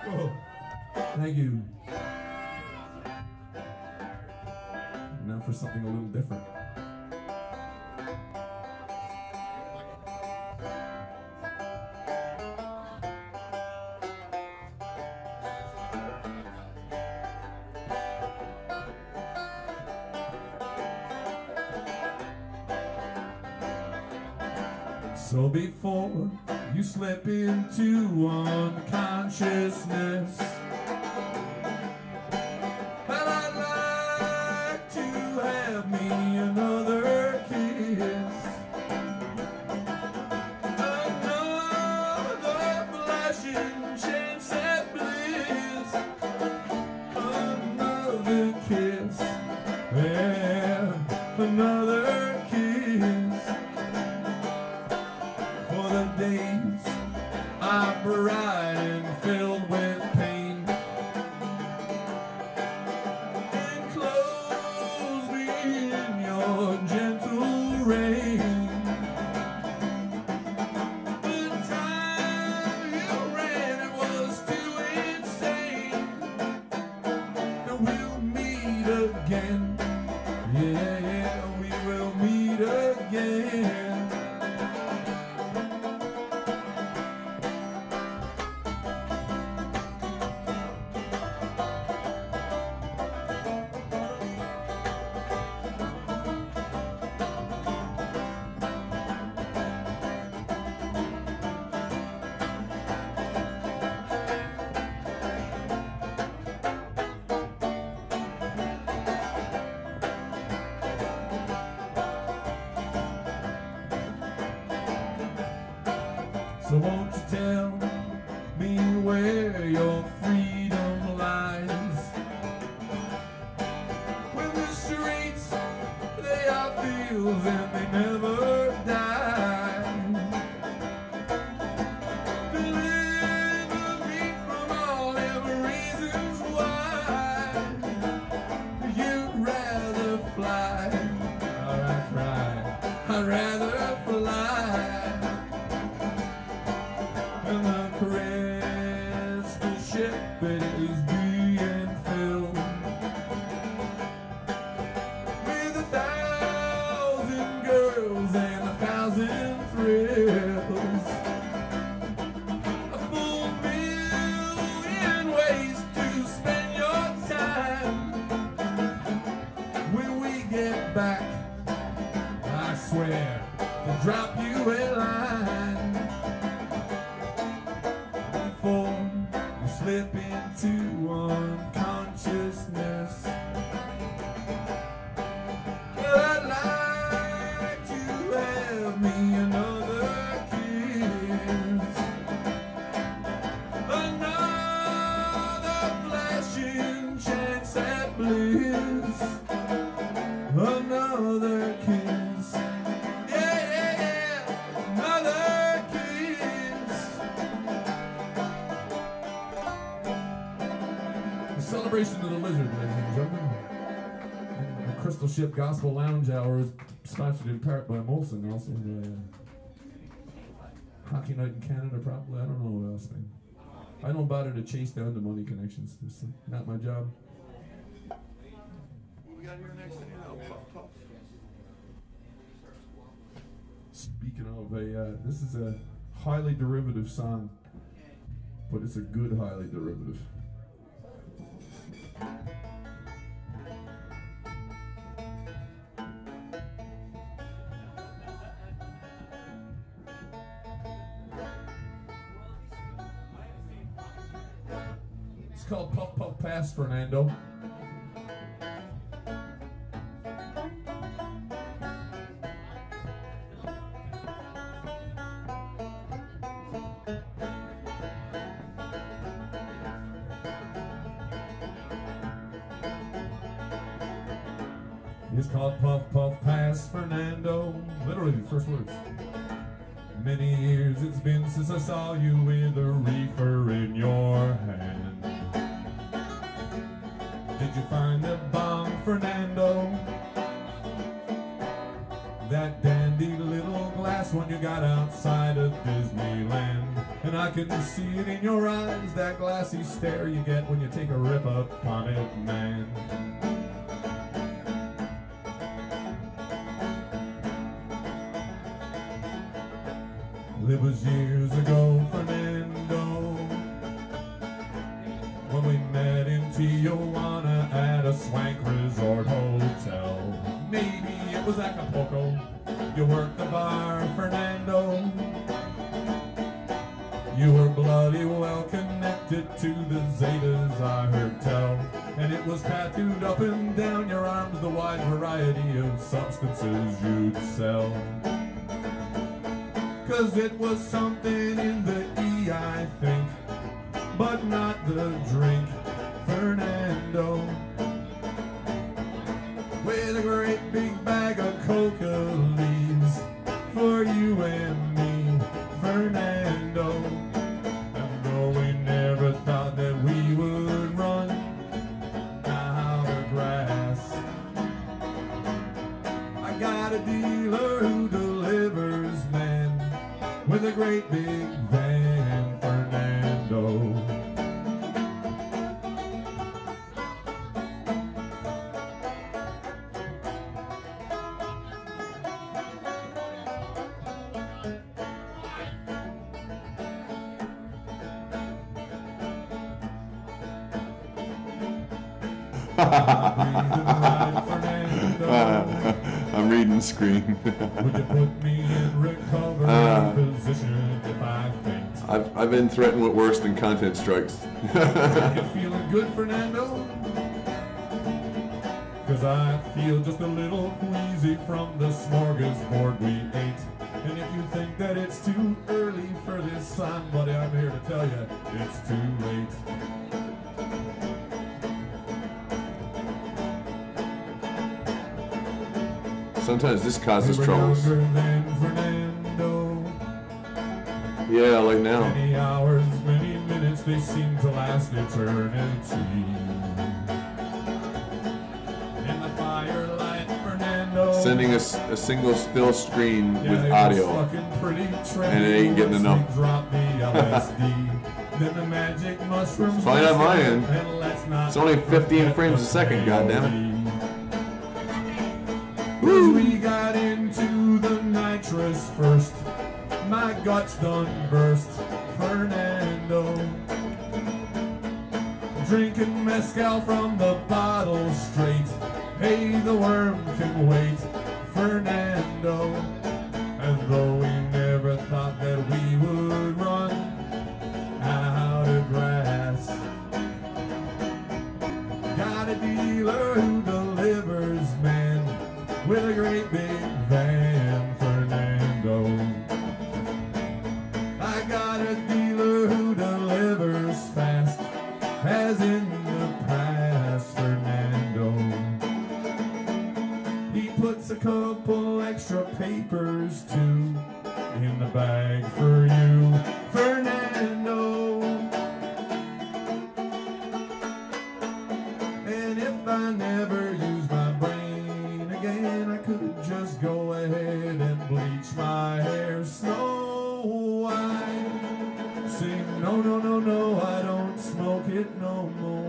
Oh, thank you. Now for something a little different. So before you slip into unconsciousness, well, I'd like to have me another kiss, another flashing chance at bliss, another kiss, yeah, another kiss. The days are bright and filled with pain, enclose me in your gentle rain. The time you ran, it was too insane. And we'll meet again, yeah, we will meet again. So won't you tell me where your freedom lies? When the streets, they are fields and they never die. Deliver me from all them reasons why you'd rather fly, or I cry, I'd rather fly. And the crystal ship, it is being filled with 1,000 girls and 1,000 thrills. A full million ways to spend your time. When we get back, I swear to drop you a line. Before you slip into unconsciousness, I'd like to have me another kiss, another flashing chance at bliss, another kiss, yeah, another kiss. Celebration of the Lizard, ladies and gentlemen. The Crystal Ship Gospel Lounge Hour is sponsored in part by Molson, also by Hockey Night in Canada, probably. I don't know what else, man. I don't bother to chase down the money connections. It's not my job. What we got here next? Puff Puff. Speaking of, this is a highly derivative song, but it's a good highly derivative. It's called Puff Puff Pass, Fernando. It's called Puff Puff Pass, Fernando. Literally the first words. Many years it's been since I saw you with a reefer in your hand. Did you find a bomb, Fernando? That dandy little glass one you got outside of Disneyland. And I I can see it in your eyes, that glassy stare you get when you take a rip upon it, man. It was years ago, Fernando, when we met in Tijuana at a swank resort hotel. Maybe it was Acapulco. You worked the bar, Fernando. You were bloody well connected to the Zetas, I heard tell. And it was tattooed up and down your arms, the wide variety of substances you'd sell. 'Cause it was something in the E, I think, but not the drink, Fernando. With a great big bag of coca leaves for you and me, Fernando. And though we never thought that we would run out of grass, I got a dealer who delivers, man, with a great big van, Fernando. I'm reading the screen. Would you put me in recovery position if I faint? I've been threatened with worse than content strikes. Are you feeling good, Fernando? 'Cause I feel just a little queasy from the smorgasbord we ate. And if you think that it's too early for this song, buddy, I'm here to tell you it's too late. Sometimes this causes We were troubles. younger than Fernando. Yeah, like now. Many hours, many minutes, they seem to last eternity. In the firelight, Fernando. Sending a single still screen Yeah, with it audio. was fucking pretty trendy And it ain't getting once enough. they dropped the LSD. Then the magic mushrooms. Fine on my end. And let's not It's only 15 forget frames a the second, goddammit. peyote. 'Cause we got into the nitrous first. My guts done burst, Fernando. Drinking mezcal from the bottle straight. Hey, the worm can wait, Fernando. And though we never thought that we would run out of grass, got a dealer who delivers, man, with a great big van, Fernando. I got a dealer who delivers fast, as in the past, Fernando. He puts a couple extra papers too in the bag for you, Fernando. And if I never use my brain again, I could just go ahead and bleach my hair snow white. Sing no, no, no, no, I don't smoke it no more.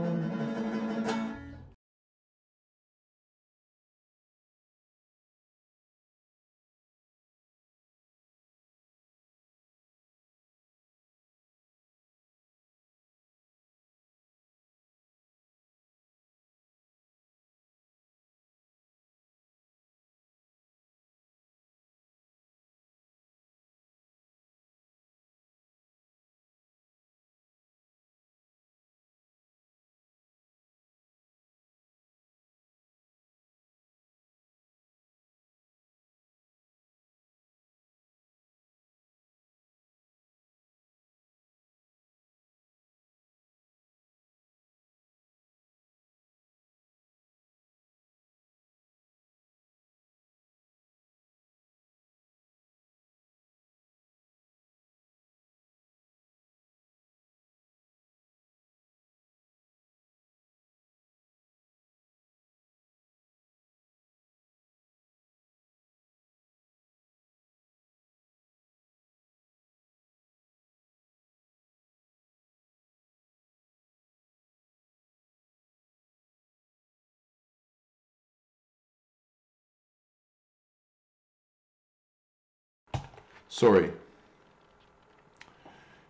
Sorry.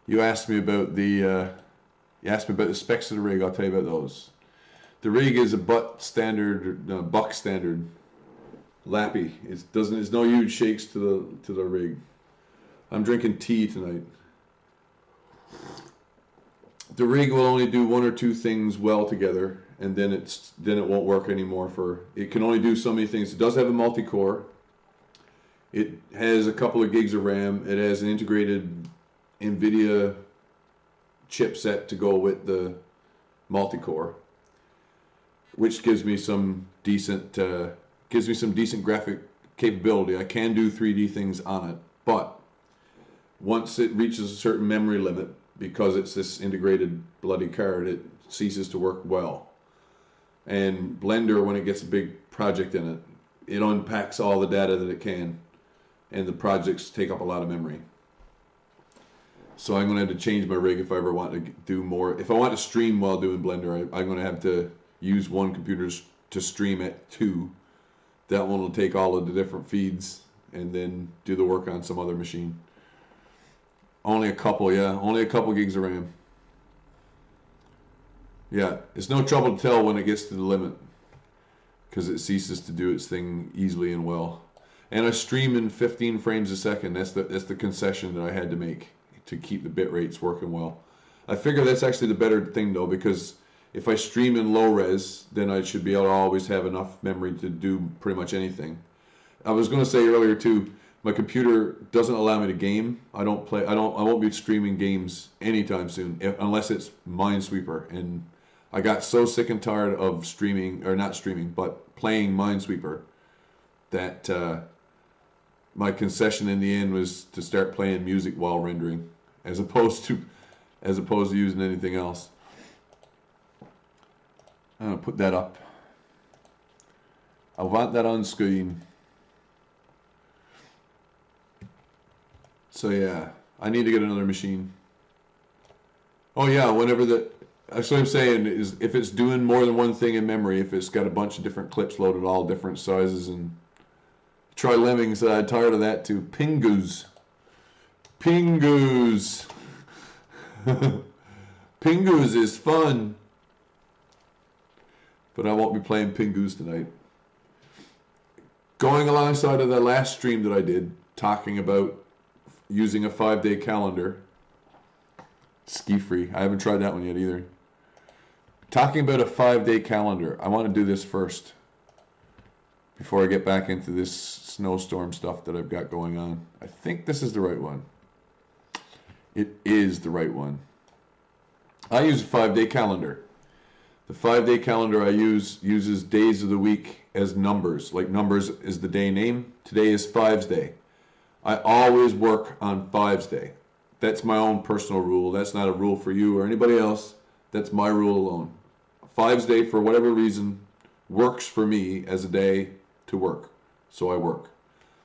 You asked me about the specs of the rig. I'll tell you about those. The rig is a buck standard lappy. There's no huge shakes to the rig. I'm drinking tea tonight. The rig will only do one or two things well together, and then it won't work anymore. It can only do so many things. It does have a multi-core. It has a couple of gigs of RAM. It has an integrated NVIDIA chipset to go with the multi-core, which gives me some decent graphic capability. I can do 3D things on it, but once it reaches a certain memory limit, because it's this integrated bloody card, it ceases to work well. And Blender, when it gets a big project in it, it unpacks all the data that it can, and the projects take up a lot of memory. So I'm going to have to change my rig if I ever want to do more. If I want to stream while doing Blender, I'm going to have to use one computer to stream at two. That one will take all of the different feeds and then do the work on some other machine. Only a couple gigs of RAM. Yeah, it's no trouble to tell when it gets to the limit, because it ceases to do its thing easily and well. And I stream in 15 frames a second. That's the concession that I had to make to keep the bit rates working well. I figure that's actually the better thing though, because if I stream in low res, then I should be able to always have enough memory to do pretty much anything. I was going to say earlier too, my computer doesn't allow me to game. I won't be streaming games anytime soon, unless it's Minesweeper. And I got so sick and tired of playing Minesweeper that my concession in the end was to start playing music while rendering, as opposed to using anything else. I'm gonna put that up. I want that on screen. So yeah, I need to get another machine. Oh yeah, that's what I'm saying is, if it's doing more than one thing in memory, if it's got a bunch of different clips loaded, all different sizes, and try Lemmings, I'm tired of that too. Pingoos. Pingoos is fun. But I won't be playing Pingoos tonight. Going alongside of the last stream that I did, talking about using a 5-day calendar. Ski free. I haven't tried that one yet either. Talking about a 5-day calendar. I want to do this first, before I get back into this snowstorm stuff that I've got going on. I think this is the right one. It is the right one. I use a 5-day calendar. The 5-day calendar I use uses days of the week as numbers. Like numbers is the day name. Today is Fives Day. I always work on Fives Day. That's my own personal rule. That's not a rule for you or anybody else. That's my rule alone. Fives Day, for whatever reason, works for me as a day to work. So I work.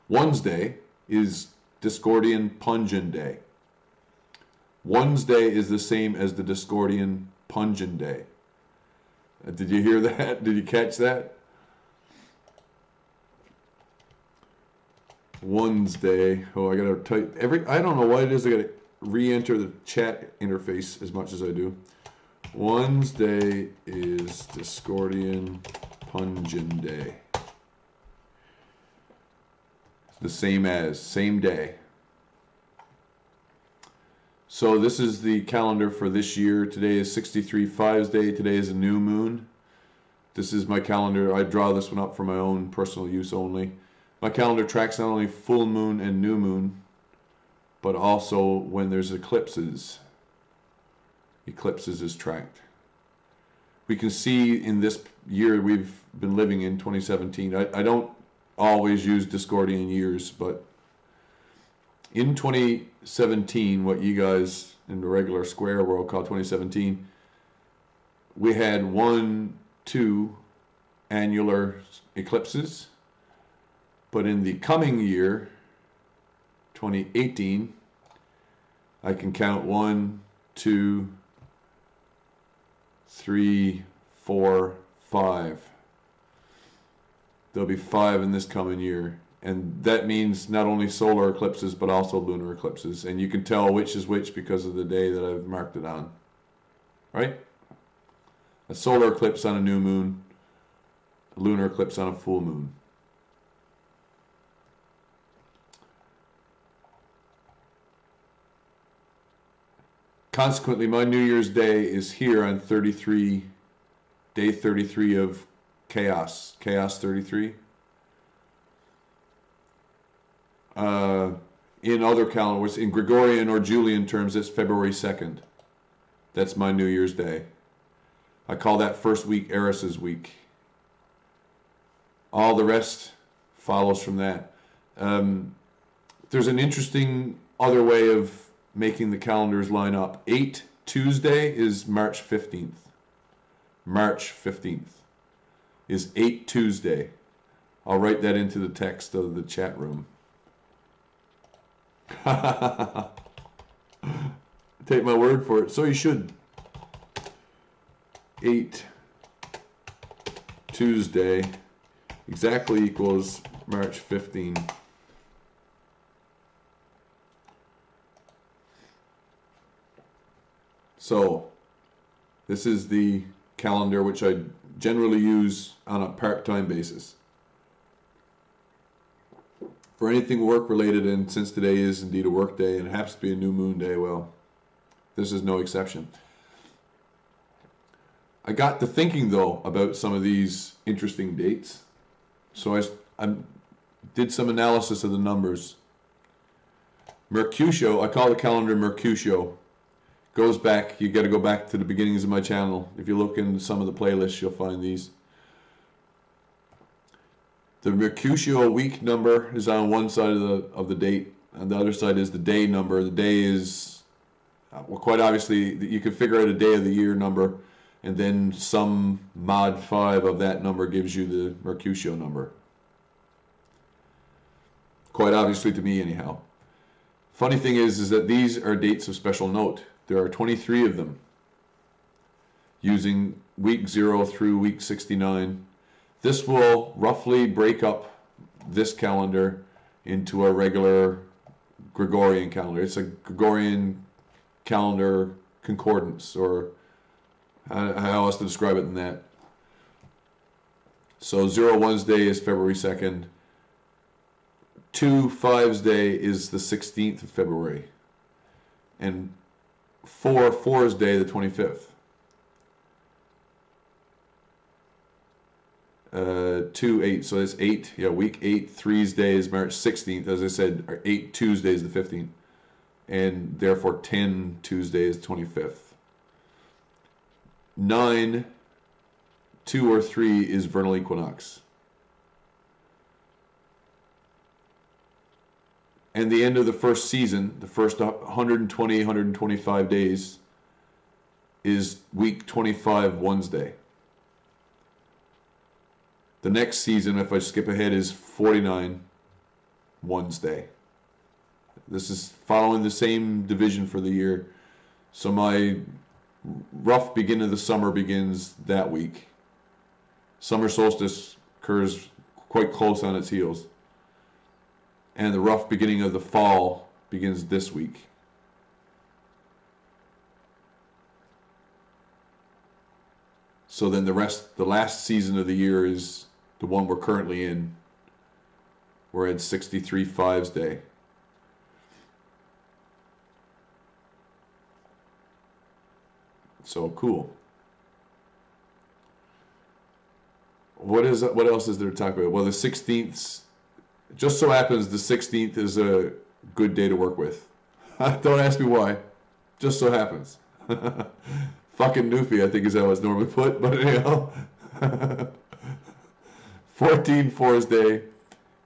Wednesday is Discordian Pungent Day. Wednesday is the same as the Discordian Pungent Day. Did you hear that? Did you catch that? Wednesday. Oh, I gotta type I don't know what it is. I gotta re-enter the chat interface as much as I do. Wednesday is Discordian Pungent Day. The same day. So this is the calendar for this year. Today is 63 Fives Day. Today is a new moon. This is my calendar. I draw this one up for my own personal use only. My calendar tracks not only full moon and new moon, but also when there's eclipses. Eclipses is tracked. We can see in this year we've been living in, 2017. I don't always use Discordian years, but in 2017, what you guys in the regular square world call 2017, we had 2 annular eclipses. But in the coming year, 2018, I can count 1, 2, 3, 4, 5. There'll be 5 in this coming year. And that means not only solar eclipses, but also lunar eclipses. And you can tell which is which because of the day that I've marked it on. Right? A solar eclipse on a new moon, a lunar eclipse on a full moon. Consequently, my New Year's Day is here on day 33 of Chaos 33. In other calendars, in Gregorian or Julian terms, it's February 2nd. That's my New Year's Day. I call that first week Eris's week. All the rest follows from that. There's an interesting other way of making the calendars line up. 8 Tuesday is March 15th. March 15th is 8 Tuesday. I'll write that into the text of the chat room. Take my word for it. So you should. 8 Tuesday exactly equals March 15. So, this is the calendar which I generally use on a part-time basis. For anything work-related, and since today is indeed a work day and it happens to be a new moon day, well, this is no exception. I got to thinking, though, about some of these interesting dates. So I did some analysis of the numbers. Mercutio, I call the calendar Mercutio. Goes back, you got to go back to the beginnings of my channel. If you look into some of the playlists, you'll find these. The Mercutio week number is on one side of the date, and the other side is the day number. The day is, well, quite obviously, you can figure out a day of the year number, and then some mod 5 of that number gives you the Mercutio number. Quite obviously to me, anyhow. Funny thing is that these are dates of special note. There are 23 of them, using week 0 through week 69. This will roughly break up this calendar into a regular Gregorian calendar. It's a Gregorian calendar concordance, or how else to describe it than that. So 0-1's day is February 2nd. 2-5's day is the 16th of February. And 4-4's day, the 25th. 2-8, so that's 8. Yeah, week 8, 3's day is March 16th. As I said, 8 Tuesday is the 15th. And therefore 10 Tuesday is the 25th. 9, 2 or 3 is vernal equinox. And the end of the first season, the first 120, 125 days, is week 25, Wednesday. The next season, if I skip ahead, is 49, Wednesday. This is following the same division for the year. So my rough beginning of the summer begins that week. Summer solstice occurs quite close on its heels. And the rough beginning of the fall begins this week. So then the last season of the year is the one we're currently in. We're at 63-5's day. So cool. What else is there to talk about? Well, the 16th. Just so happens the 16th is a good day to work with. Don't ask me why. Just so happens. Fucking Newfie, I think is how it's normally put. But anyhow. 14-4's day.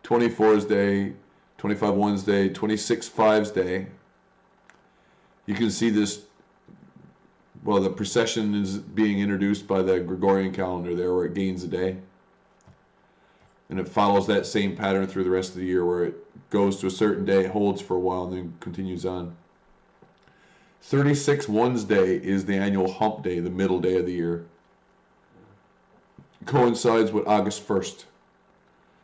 24's day. 25-1's day. 26-5's day. You can see this. Well, the precession is being introduced by the Gregorian calendar there, where it gains a day. And it follows that same pattern through the rest of the year, where it goes to a certain day, holds for a while, and then continues on. 36-1's day is the annual hump day, the middle day of the year. Coincides with August 1st.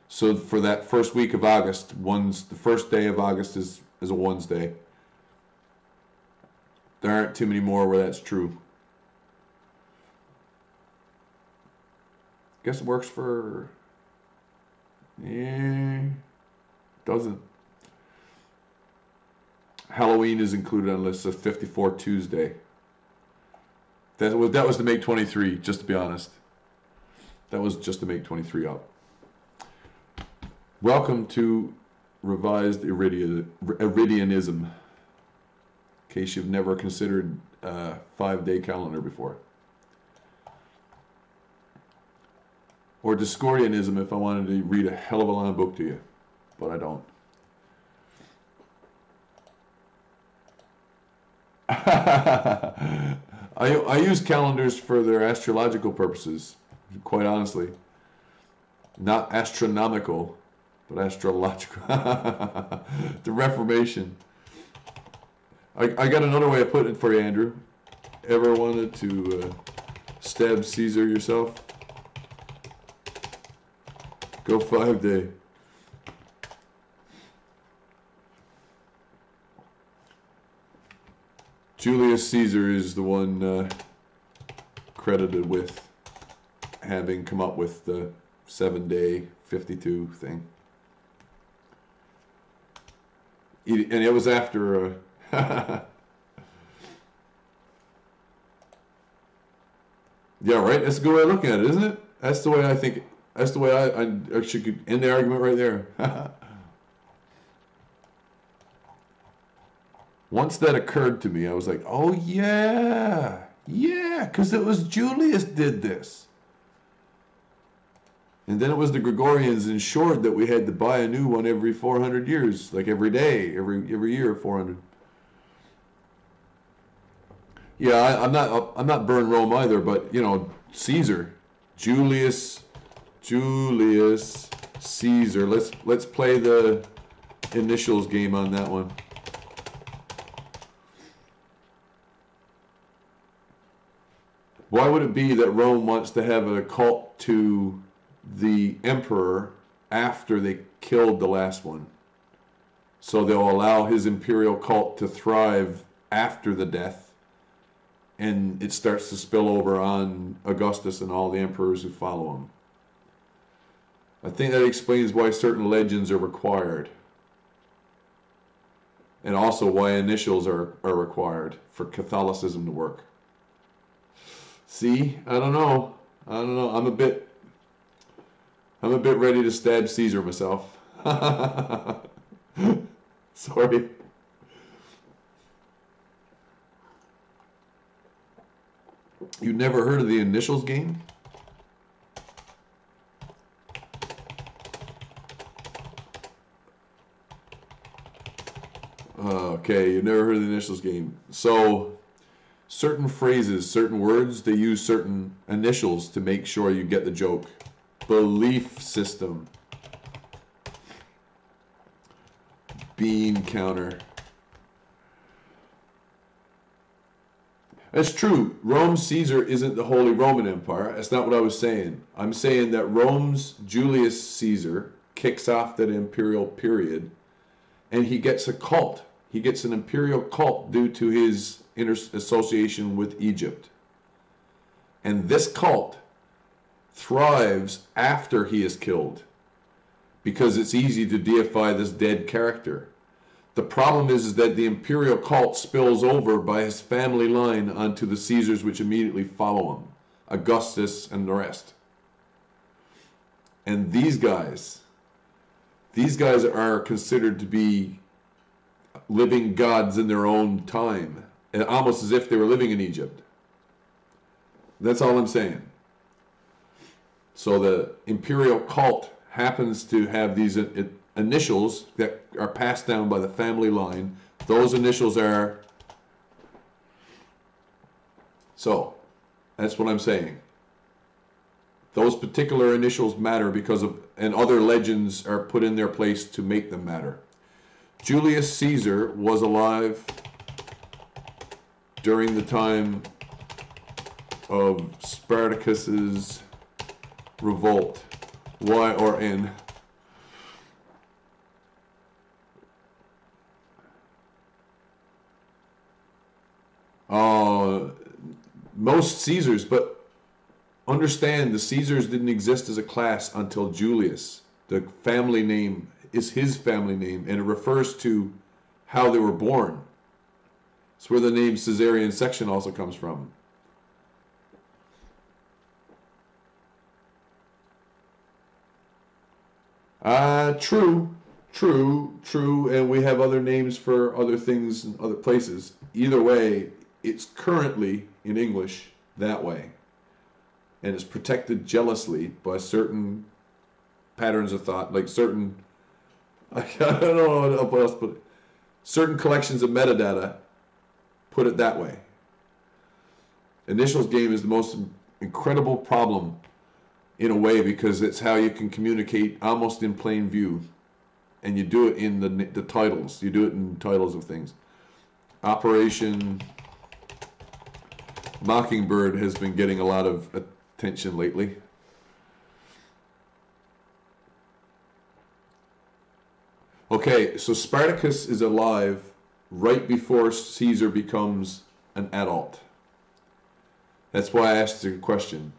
So for that first week of August, the first day of August is a Wednesday. There aren't too many more where that's true. Guess it works for... Yeah, doesn't. Halloween is included on the list of 54 Tuesday. That was to make 23, just to be honest. That was just to make 23 up. Welcome to revised Iridianism. In case you've never considered a 5-day calendar before. Or Discordianism if I wanted to read a hell of a long book to you. But I don't. I use calendars for their astrological purposes, quite honestly. Not astronomical, but astrological. The Reformation. I got another way of putting it for you, Andrew. Ever wanted to stab Caesar yourself? Go 5-day. Julius Caesar is the one credited with having come up with the 7-day 52 thing. And it was after... Yeah, right? That's a good way of looking at it, isn't it? That's the way I think... That's the way I should end the argument right there. Once that occurred to me, I was like, oh yeah, because it was Julius did this. And then it was the Gregorians ensured that we had to buy a new one every 400 years, like every day, every year, 400. Yeah, I'm not burn Rome either, but you know, Caesar, Julius Caesar. Let's play the initials game on that one. Why would it be that Rome wants to have a cult to the emperor after they killed the last one? So they'll allow his imperial cult to thrive after the death, and it starts to spill over on Augustus and all the emperors who follow him. I think that explains why certain legends are required. And also why initials are required for Catholicism to work. See? I don't know. I'm a bit ready to stab Caesar myself. Sorry. You never heard of the initials game? Okay, you've never heard of the initials game. So, certain phrases, certain words, they use certain initials to make sure you get the joke. Belief system. Bean counter. That's true. Rome Caesar isn't the Holy Roman Empire. That's not what I was saying. I'm saying that Rome's Julius Caesar kicks off that imperial period, and he gets a cult. He gets an imperial cult due to his association with Egypt. And this cult thrives after he is killed because it's easy to deify this dead character. The problem is that the imperial cult spills over by his family line onto the Caesars which immediately follow him, Augustus and the rest. And these guys are considered to be living gods in their own time, and almost as if they were living in Egypt. That's all I'm saying. So the imperial cult happens to have these initials that are passed down by the family line. Those initials are... So, that's what I'm saying. Those particular initials matter because of... And other legends are put in their place to make them matter. Julius Caesar was alive during the time of Spartacus's revolt. Y or N. Most Caesars, but understand the Caesars didn't exist as a class until Julius. The family name is his family name, and it refers to how they were born. It's where the name Caesarean section also comes from. True, and we have other names for other things in other places. Either way, it's currently in English that way, and it's protected jealously by certain patterns of thought, like certain, I don't know what else, but certain collections of metadata put it that way. Initials game is the most incredible problem in a way, because it's how you can communicate almost in plain view, and you do it in the titles. You do it in titles of things. Operation Mockingbird has been getting a lot of attention lately. Okay, so Spartacus is alive right before Caesar becomes an adult. That's why I asked the question.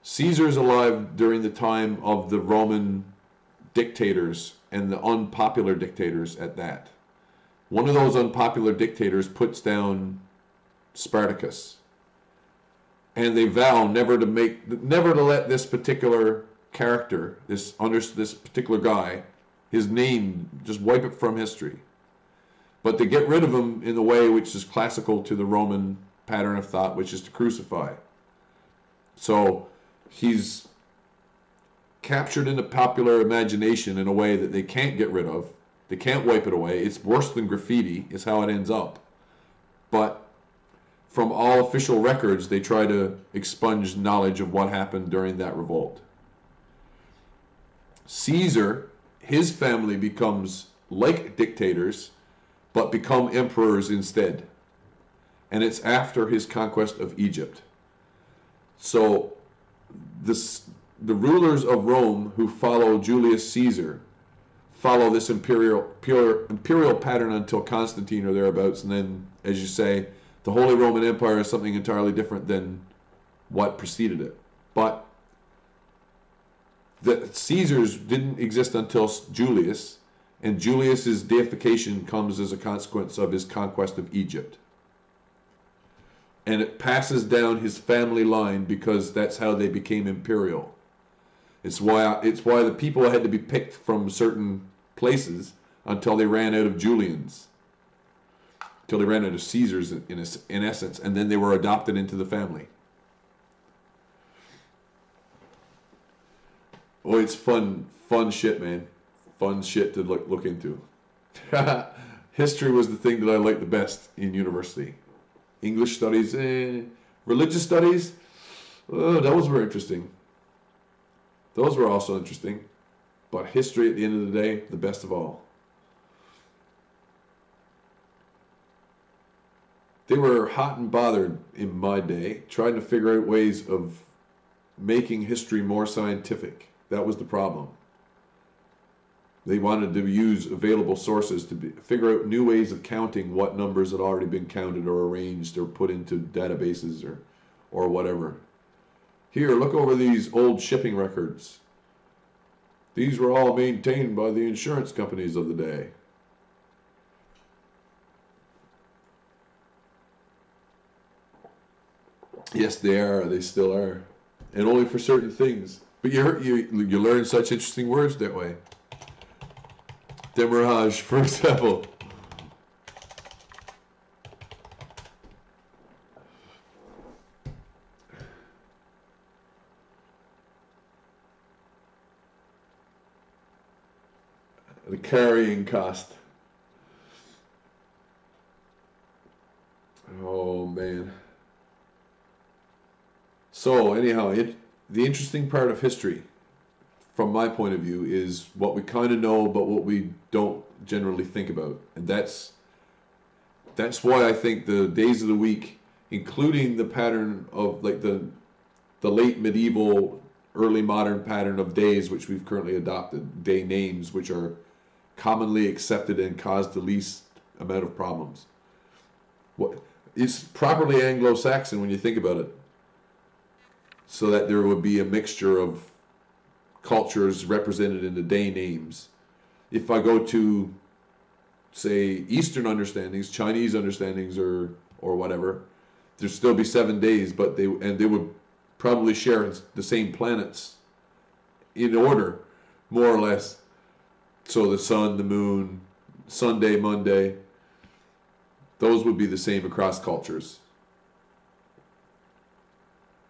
Caesar is alive during the time of the Roman dictators, and the unpopular dictators at that. One of those unpopular dictators puts down Spartacus, and they vow never to let this particular character, this particular guy, his name, just wipe it from history. But they get rid of him in the way which is classical to the Roman pattern of thought, which is to crucify. So he's captured in the popular imagination in a way that they can't get rid of. They can't wipe it away. It's worse than graffiti, is how it ends up. But from all official records, they try to expunge knowledge of what happened during that revolt. Caesar, his family becomes like dictators, but become emperors instead. And it's after his conquest of Egypt. So the rulers of Rome who follow Julius Caesar follow this imperial pattern until Constantine or thereabouts, and then, as you say, the Holy Roman Empire is something entirely different than what preceded it. But the Caesars didn't exist until Julius, and Julius's deification comes as a consequence of his conquest of Egypt. And it passes down his family line because that's how they became imperial. It's why the people had to be picked from certain places until they ran out of Julians, until they ran out of Caesars in essence, and then they were adopted into the family. Oh, it's fun shit, man. Fun shit to look into. History was the thing that I liked the best in university. English studies, religious studies, those were interesting. Those were also interesting. But history, at the end of the day, the best of all. They were hot and bothered in my day, trying to figure out ways of making history more scientific. That was the problem. They wanted to use available sources to figure out new ways of counting what numbers had already been counted or arranged or put into databases or whatever. Here, look over these old shipping records. These were all maintained by the insurance companies of the day. Yes, they are. They still are. And only for certain things. But you learn such interesting words that way. Demirage, for example. The carrying cost. Oh, man. So, anyhow, the interesting part of history, from my point of view, is what we kind of know, but what we don't generally think about. And that's why I think the days of the week, including the pattern of like the late medieval, early modern pattern of days, which we've currently adopted, day names, which are commonly accepted and cause the least amount of problems. it's properly Anglo-Saxon when you think about it. So that there would be a mixture of cultures represented in the day names. If I go to, say, Eastern understandings, Chinese understandings, or whatever, there'd still be 7 days, but they would probably share the same planets in order, more or less. So the sun, the moon, Sunday, Monday, those would be the same across cultures.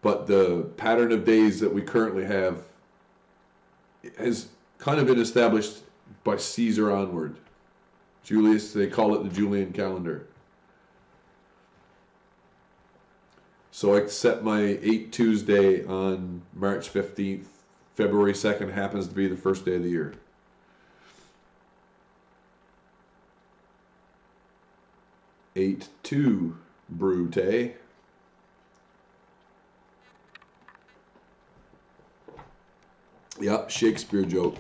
But the pattern of days that we currently have has kind of been established by Caesar onward. Julius, they call it the Julian calendar. So I set my 8 Tuesday on March 15th. February 2nd happens to be the first day of the year. 8-2 Brute. Yep, Shakespeare joke.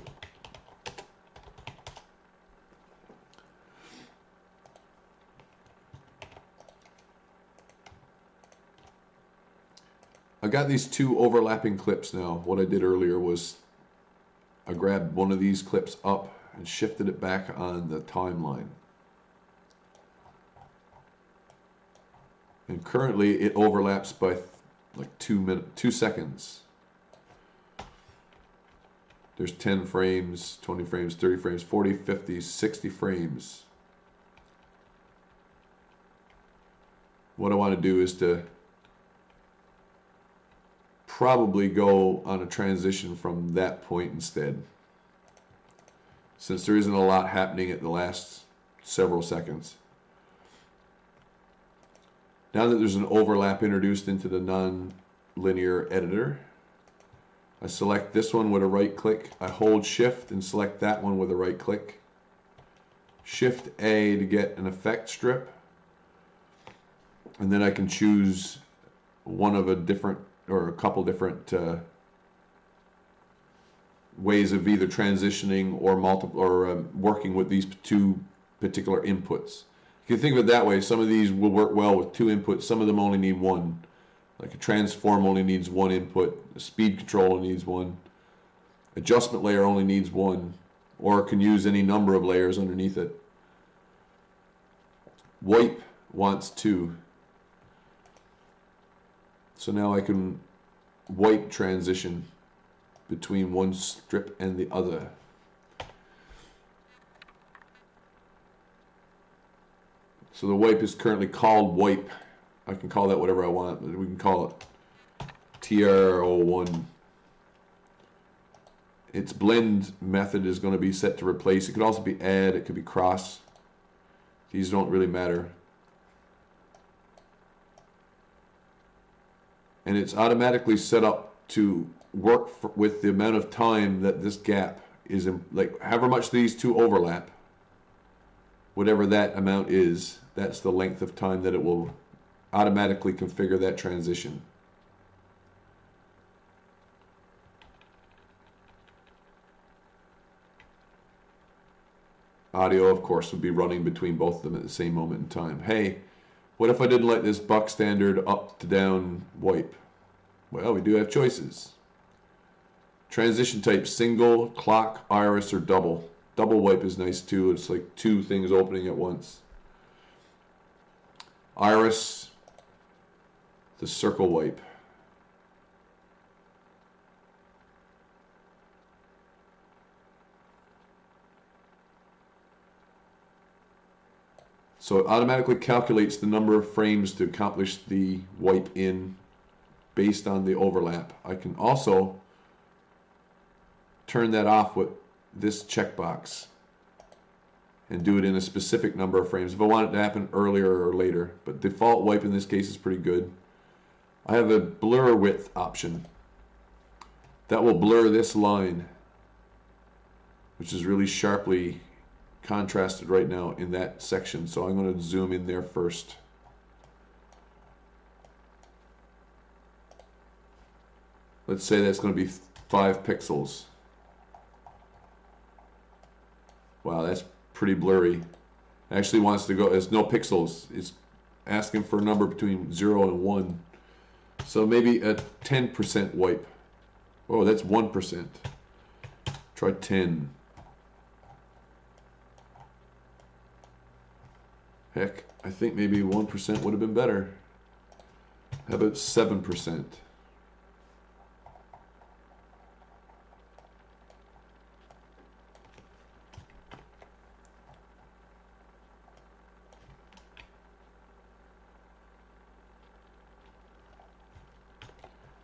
I got these 2 overlapping clips now. What I did earlier was I grabbed one of these clips up and shifted it back on the timeline. And currently it overlaps by like 2 seconds. There's 10 frames, 20 frames, 30 frames, 40, 50, 60 frames. What I want to do is to probably go on a transition from that point instead, since there isn't a lot happening at the last several seconds. Now that there's an overlap introduced into the non-linear editor, I select this one with a right click, I hold shift and select that one with a right click, shift A to get an effect strip, and then I can choose one of a different or a couple different ways of either transitioning or working with these 2 particular inputs. You can think of it that way. Some of these will work well with 2 inputs. Some of them only need 1. Like a transform only needs 1 input. A speed control only needs 1. Adjustment layer only needs 1. Or can use any number of layers underneath it. Wipe wants 2. So now I can wipe transition between one strip and the other. So the wipe is currently called wipe. I can call that whatever I want. We can call it TR01. Its blend method is going to be set to replace. It could also be add. It could be cross. These don't really matter. And it's automatically set up to work with the amount of time that this gap is in, like however much these 2 overlap, whatever that amount is, that's the length of time that it will automatically configure that transition. Audio, of course, would be running between both of them at the same moment in time. Hey, what if I didn't like this buck standard up to down wipe? Well, we do have choices. Transition type, single, clock, iris, or double. Double wipe is nice too. It's like 2 things opening at once. Iris, the circle wipe. So it automatically calculates the number of frames to accomplish the wipe in based on the overlap. I can also turn that off with this checkbox and do it in a specific number of frames if I want it to happen earlier or later. But default wipe in this case is pretty good. I have a blur width option that will blur this line, which is really sharply contrasted right now in that section. So I'm going to zoom in there first. Let's say that's going to be 5 pixels. Wow, that's pretty blurry. It actually wants to go, there's no pixels. It's asking for a number between 0 and 1. So maybe a 10% wipe. Oh, that's 1%. Try 10. Heck, I think maybe 1% would have been better. How about 7%?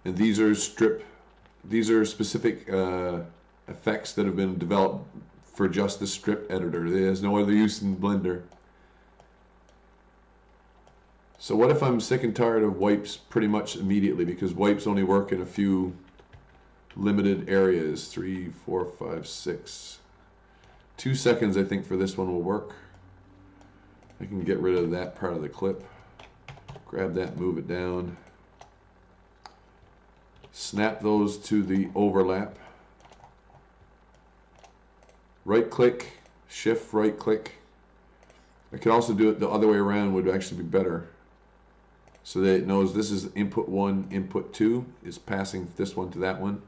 And these are specific effects that have been developed for just the strip editor. There's no other use in Blender. So what if I'm sick and tired of wipes pretty much immediately, because wipes only work in a few limited areas. 3, 4, 5, 6. 2 seconds I think for this one will work. I can get rid of that part of the clip. Grab that, move it down. Snap those to the overlap. Right click, shift right click. I could also do it the other way around, would actually be better. So that it knows this is input 1, input 2 is passing this one to that one.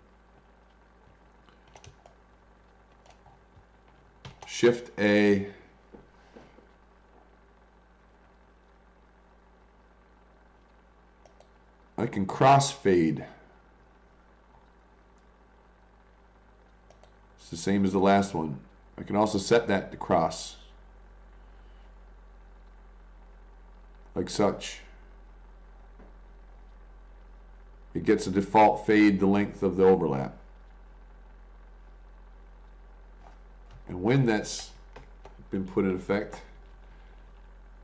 Shift A. I can crossfade. It's the same as the last one. I can also set that to cross. Like such. It gets a default fade the length of the overlap. And when that's been put in effect,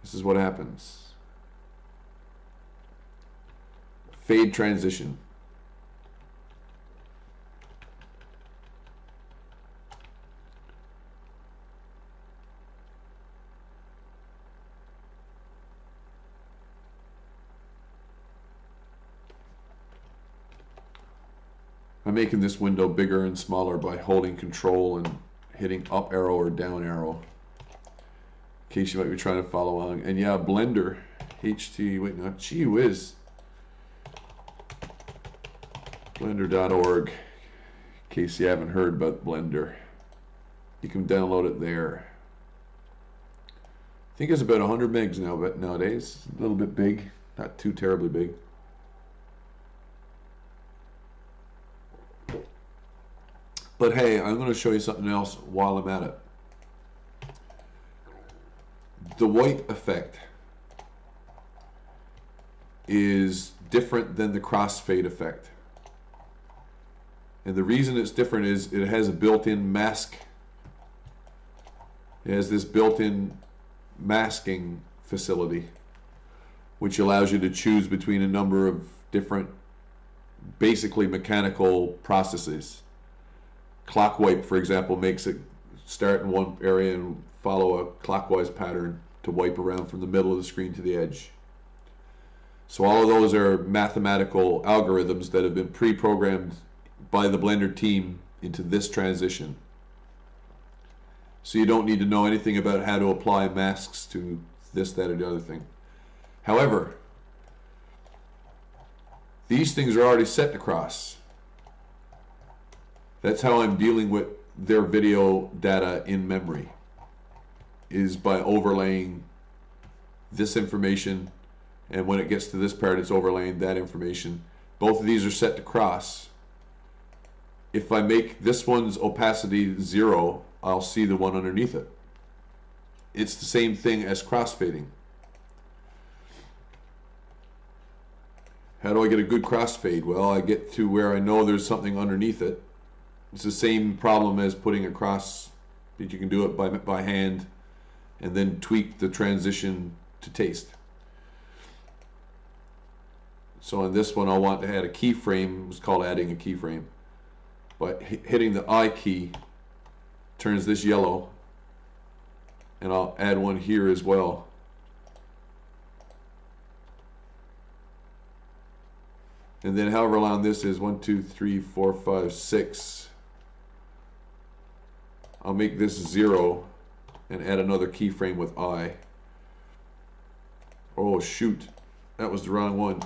this is what happens. Fade transition. I'm making this window bigger and smaller by holding control and hitting up arrow or down arrow, in case you might be trying to follow along. And yeah, Blender, wait, not gee whiz, blender.org, in case you haven't heard about Blender. You can download it there. I think it's about 100 megs now, but nowadays, a little bit big, not too terribly big. But hey, I'm going to show you something else while I'm at it. The wipe effect is different than the crossfade effect. And the reason it's different is it has a built-in mask. It has this built-in masking facility, which allows you to choose between a number of different, basically mechanical processes. Clock wipe, for example, makes it start in one area and follow a clockwise pattern to wipe around from the middle of the screen to the edge. So all of those are mathematical algorithms that have been pre-programmed by the Blender team into this transition. So you don't need to know anything about how to apply masks to this, that, or the other thing. However, these things are already set to cross. That's how I'm dealing with their video data in memory, is by overlaying this information, and when it gets to this part it's overlaying that information. Both of these are set to cross. If I make this one's opacity 0, I'll see the one underneath it. It's the same thing as crossfading. How do I get a good crossfade? Well, I get to where I know there's something underneath it. It's the same problem as putting a cross, but you can do it by hand and then tweak the transition to taste. So on this one I'll want to add a keyframe. It's called adding a keyframe. But hitting the I key turns this yellow, and I'll add one here as well. And then however long this is, 1, 2, 3, 4, 5, 6. I'll make this 0 and add another keyframe with I. Oh shoot, that was the wrong one.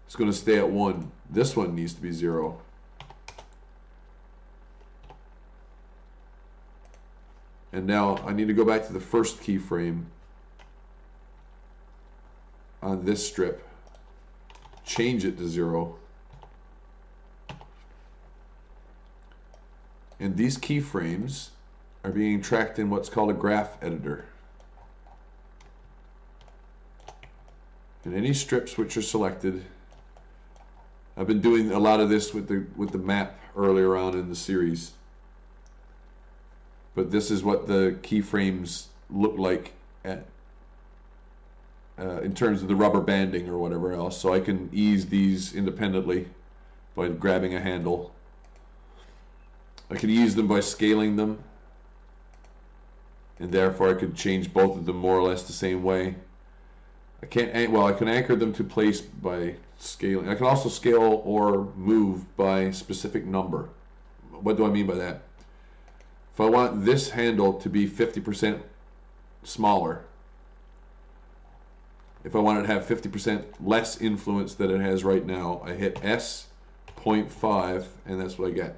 It's going to stay at 1. This one needs to be 0. And now I need to go back to the first keyframe on this strip, change it to 0. And these keyframes are being tracked in what's called a graph editor. And any strips which are selected, I've been doing a lot of this with the map earlier on in the series. But this is what the keyframes look like at in terms of the rubber banding or whatever else. So I can ease these independently by grabbing a handle. I can ease them by scaling them, and therefore I could change both of them more or less the same way. I can't, well, I can anchor them to place by scaling. I can also scale or move by specific number. What do I mean by that? If I want this handle to be 50% smaller, if I want it to have 50% less influence than it has right now, I hit S.5 and that's what I get.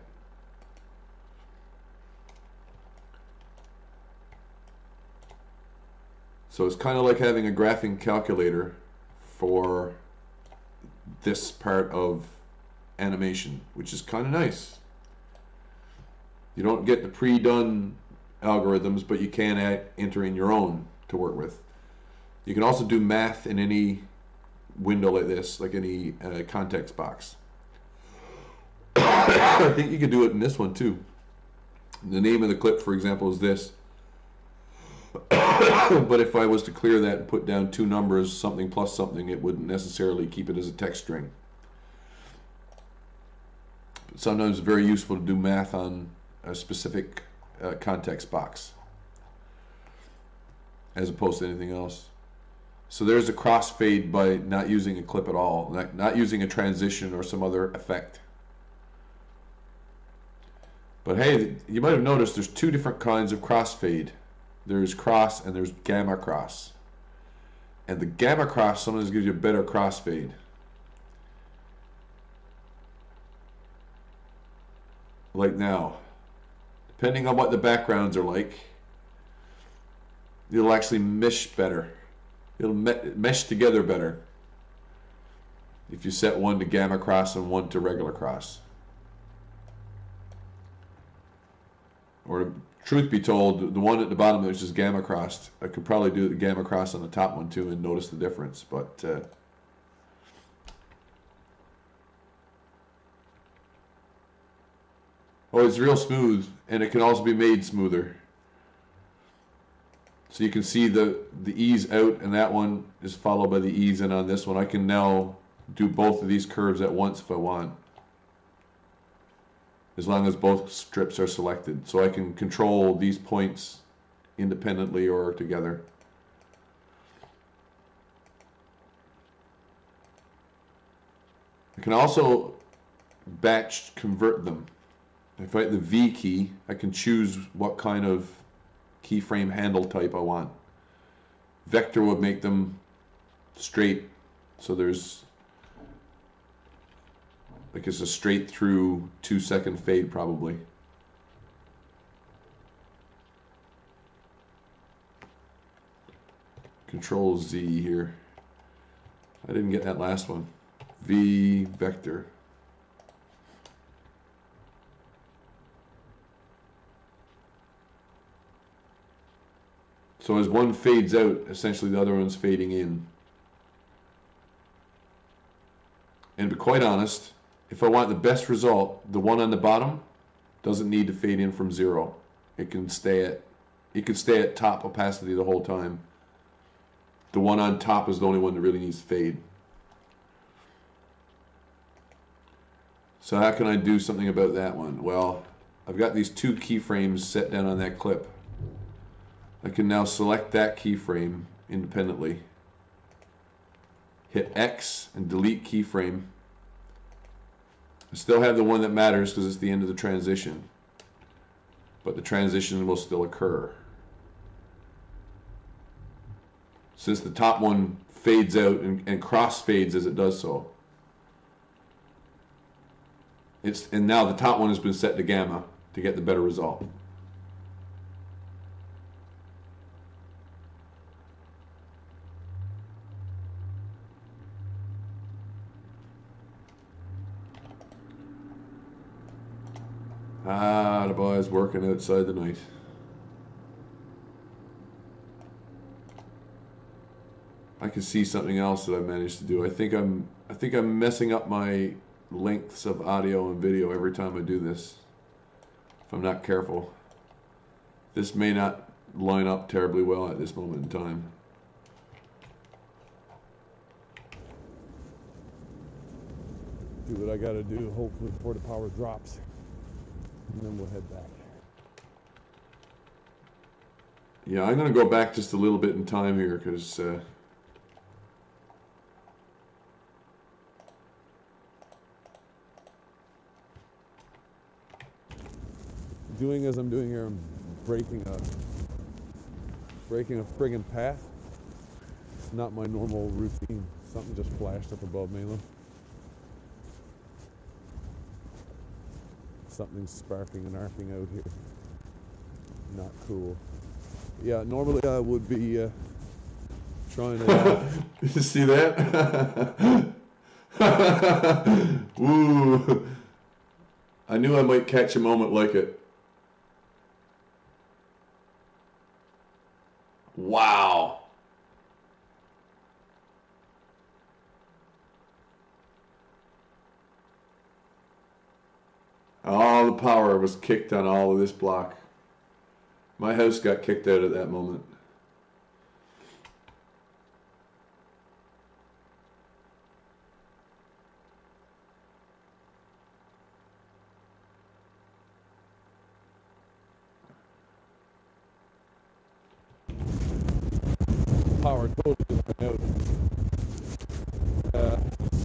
So it's kind of like having a graphing calculator for this part of animation, which is kind of nice. You don't get the pre-done algorithms, but you can enter in your own to work with. You can also do math in any window like this, like any context box. I think you could do it in this one too. The name of the clip, for example, is this. But if I was to clear that and put down 2 numbers, something plus something, it wouldn't necessarily keep it as a text string. But sometimes it's very useful to do math on a specific context box as opposed to anything else. So there's a crossfade by not using a clip at all, not using a transition or some other effect. But hey, you might have noticed there's 2 different kinds of crossfade. There's cross and there's gamma cross. And the gamma cross sometimes gives you a better crossfade. Like now. Depending on what the backgrounds are like, it'll actually mesh better. It'll mesh together better if you set one to gamma cross and one to regular cross. Or truth be told, the one at the bottom which is gamma crossed, I could probably do the gamma cross on the top one too and notice the difference, but oh, it's real smooth, and it can also be made smoother. So you can see the ease out, and that one is followed by the ease in on this one. I can now do both of these curves at once if I want, as long as both strips are selected. So I can control these points independently or together. I can also batch convert them. If I hit the V key, I can choose what kind of keyframe handle type I want. Vector would make them straight, so there's like it's a straight through 2-second fade probably. Control Z here. I didn't get that last one. V vector. So as one fades out, essentially the other one's fading in. And to be quite honest, if I want the best result, the one on the bottom doesn't need to fade in from 0. It can stay at top opacity the whole time. The one on top is the only one that really needs to fade. So how can I do something about that one? Well, I've got these 2 keyframes set down on that clip. I can now select that keyframe independently, hit X and delete keyframe. I still have the one that matters because it's the end of the transition, but the transition will still occur. since the top one fades out and cross fades as it does so. And now the top one has been set to gamma to get the better result. Ah, the boy's working outside the night. I can see something else that I managed to do. I think I'm messing up my lengths of audio and video every time I do this. If I'm not careful. This may not line up terribly well at this moment in time. Do what I gotta do, hopefully before the power drops. And then we'll head back. Yeah, I'm going to go back just a little bit in time here because doing as I'm doing here, I'm breaking a friggin' path. It's not my normal routine. Something just flashed up above me. Look. Something's sparking and arcing out here. Not cool. Yeah, normally I would be trying to... You see that? Ooh. I knew I might catch a moment like it. Wow. All the power was kicked on all of this block. My house got kicked out at that moment. Power totally went out.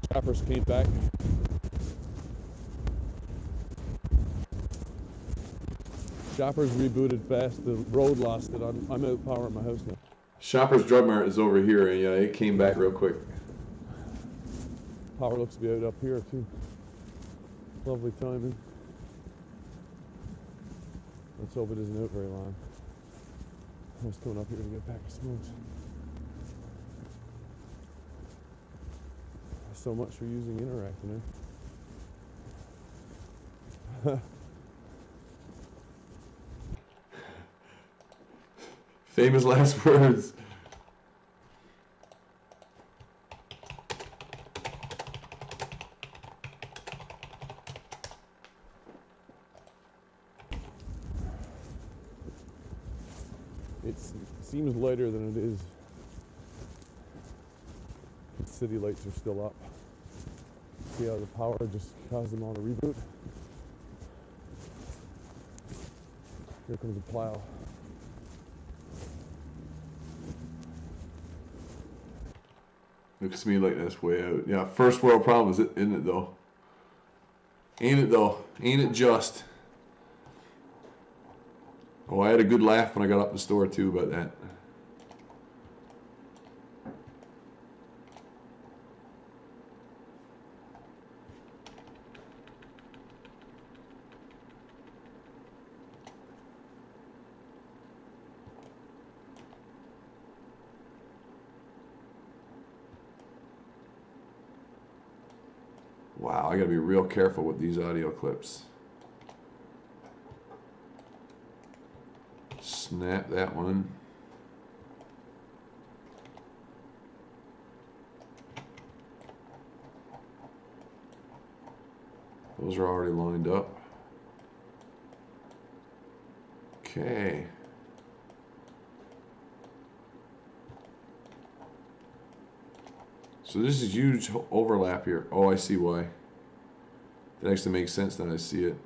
Strappers came back. Shoppers rebooted fast. The road lost it. I'm out power at my house now. Shopper's Drug Mart is over here, and yeah, it came back real quick. Power looks to be out up here too. Lovely timing. Let's hope it isn't out very long. I was coming up here to get a pack of smokes. So much for using Interact, eh? Famous last words. It seems lighter than it is. The city lights are still up. See how the power just caused them all to reboot? Here comes a plow. Looks to me like that's way out. Yeah, first world problem, isn't it though? Ain't it though? Ain't it just? Oh, I had a good laugh when I got up the store too about that. Wow, I gotta be real careful with these audio clips. Snap that one. Those are already lined up. Okay. So this is huge overlap here. Oh, I see why. That actually makes sense now I see it.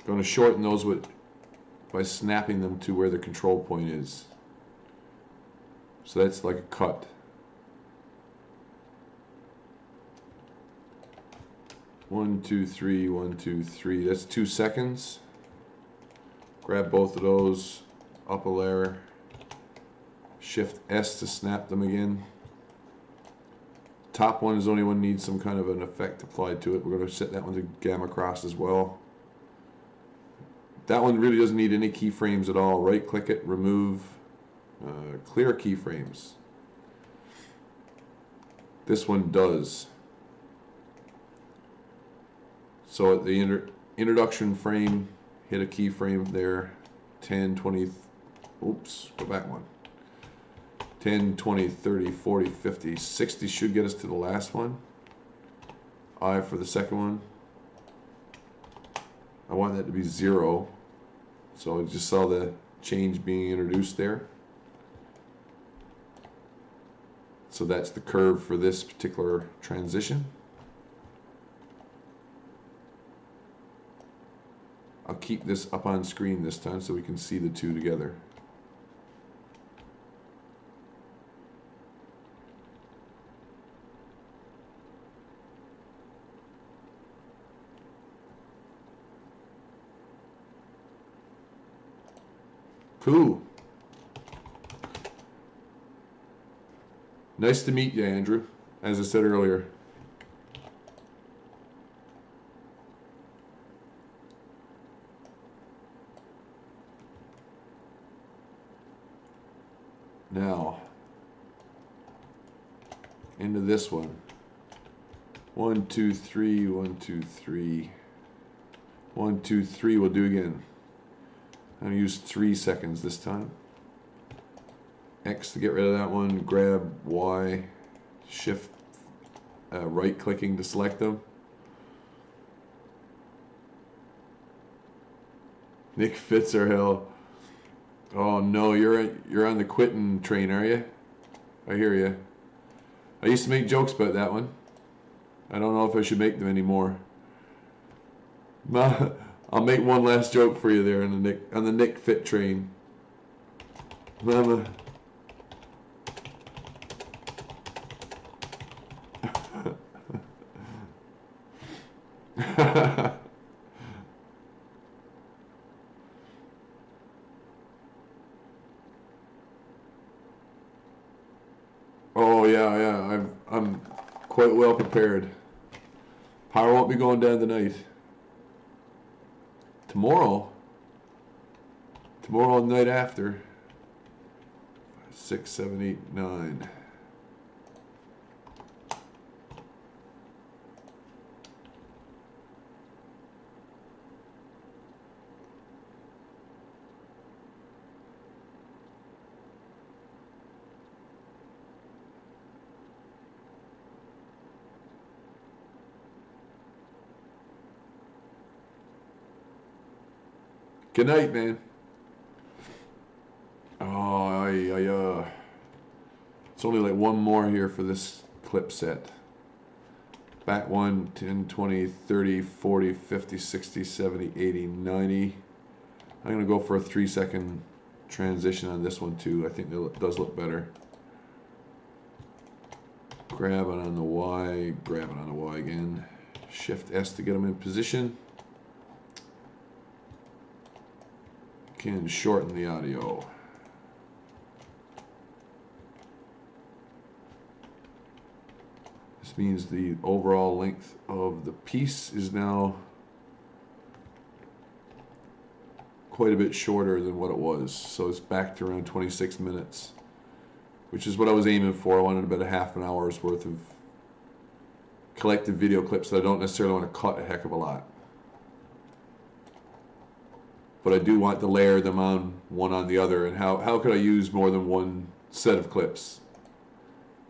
Going to shorten those by snapping them to where the control point is. So that's like a cut. 1, 2, 3, 1, 2, 3. That's 2 seconds. Grab both of those, up a layer. Shift S to snap them again. Top one is the only one needs some kind of an effect applied to it. We're going to set that one to gamma cross as well. That one really doesn't need any keyframes at all. Right click it, remove, clear keyframes. This one does. So at the introduction frame, hit a keyframe there. 10, 20, oops, go back one. 10, 20, 30, 40, 50, 60 should get us to the last one. I for the second one. I want that to be 0. So I just saw the change being introduced there. So that's the curve for this particular transition. I'll keep this up on screen this time so we can see the two together. Cool. Nice to meet you, Andrew, as I said earlier. Now, into this one. 1, 2, 3, 1, 2, 3. 1, 2, 3, we'll do again. I'm going to use 3 seconds this time. X to get rid of that one, grab Y, shift, right clicking to select them. Nick Fitzgerald. Oh no, you're on the quitting train, are you? I hear you. I used to make jokes about that one. I don't know if I should make them anymore. I'll make one last joke for you there on the Nick Fit train. Mama. Oh yeah. I'm quite well prepared. Power won't be going down tonight. Tomorrow and the night after. 6, 7, 8, 9. Good night, man. Oh, it's only like one more here for this clip set. Back 1, 10, 20, 30, 40, 50, 60, 70, 80, 90. I'm going to go for a 3-second transition on this one too. I think it does look better. Grab it on the Y, grab it on the Y again. Shift S to get them in position. Can shorten the audio. This means the overall length of the piece is now quite a bit shorter than what it was. So it's back to around 26 minutes, which is what I was aiming for. I wanted about a half an hour's worth of collective video clips that I don't necessarily want to cut a heck of a lot. But I do want to layer them on one on the other. And how could I use more than one set of clips?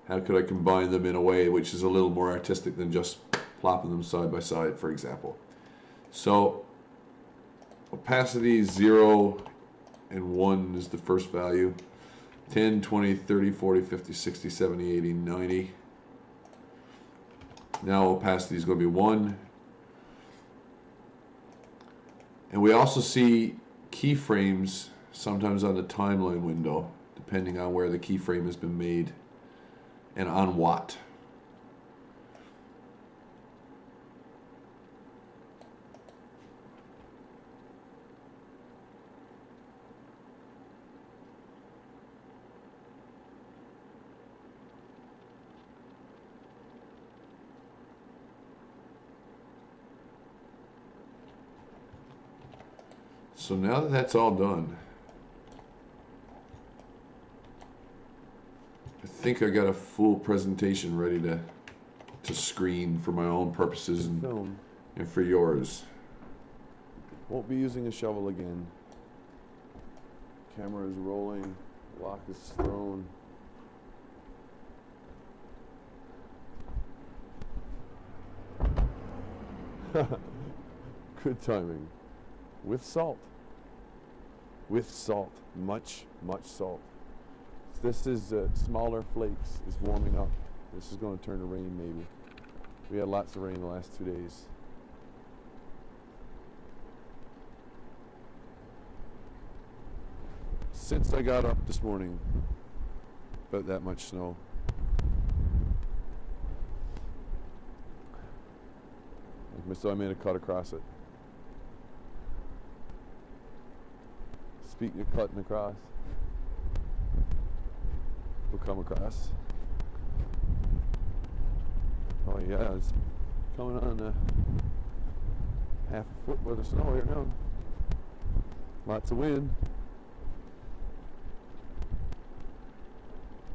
How could I combine them in a way which is a little more artistic than just plopping them side by side, for example? So opacity 0 and 1 is the first value. 10, 20, 30, 40, 50, 60, 70, 80, 90. Now opacity is going to be 1. And we also see keyframes sometimes on the timeline window, depending on where the keyframe has been made and on what. So now that that's all done, I think I got a full presentation ready to screen for my own purposes Film. and for yours. Won't be using a shovel again. Camera is rolling. Lock is thrown. Good timing. With salt. With salt. Much, much salt. This is smaller flakes is warming up. This is going to turn to rain maybe. We had lots of rain the last 2 days. Since I got up this morning, about that much snow. So I made a cut across it. Speaking of cutting across, we'll come across. Oh yeah, it's coming on half a foot worth of snow here now. Lots of wind.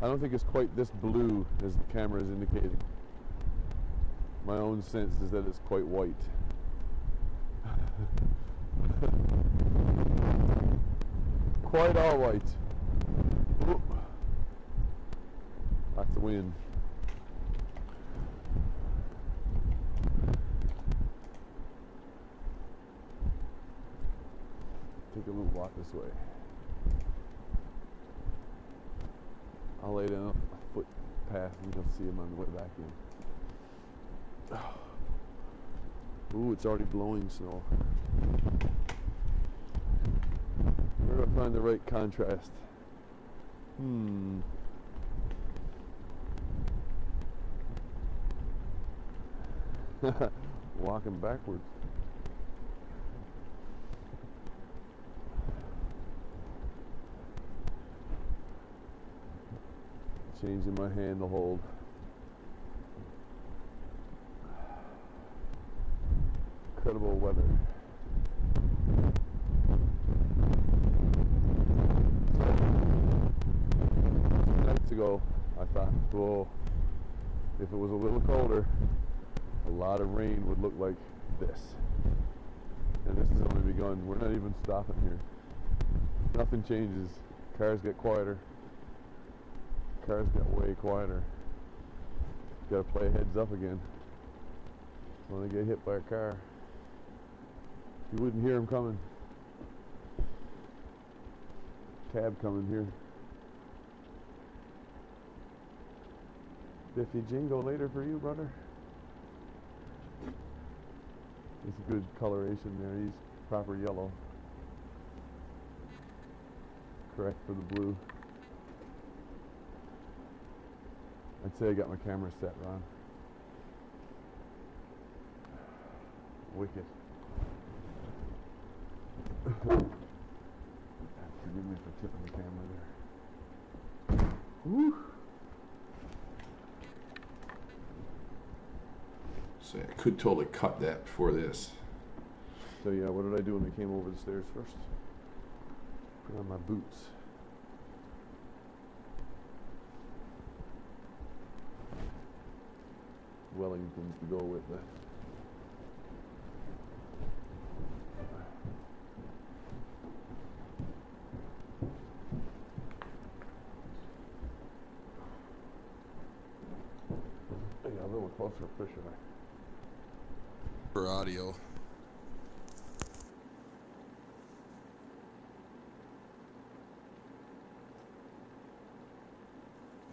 I don't think it's quite this blue as the camera is indicating. My own sense is that it's quite white. Quite all white. Ooh. Lots of wind. Take a little walk this way. I'll lay down a footpath and you'll see him on the way back in. Ooh, it's already blowing snow. Where do I find the right contrast? Walking backwards. Changing my hand to hold. Incredible weather. Nights ago, I thought, whoa, if it was a little colder, a lot of rain would look like this. And this has only begun. We're not even stopping here. Nothing changes. Cars get quieter. Cars get way quieter. Gotta play heads up again. When I get hit by a car, you wouldn't hear him coming. Cab coming here. Biffy Jingo later for you, brother. It's a good coloration there. He's proper yellow. Correct for the blue. I'd say I got my camera set, Ron. Wicked. Forgive me for tipping the camera there. Woo! So I could totally cut that before this. So yeah, what did I do when I came over the stairs first? Put on my boots. Wellingtons to go with the a little closer, push it. For audio.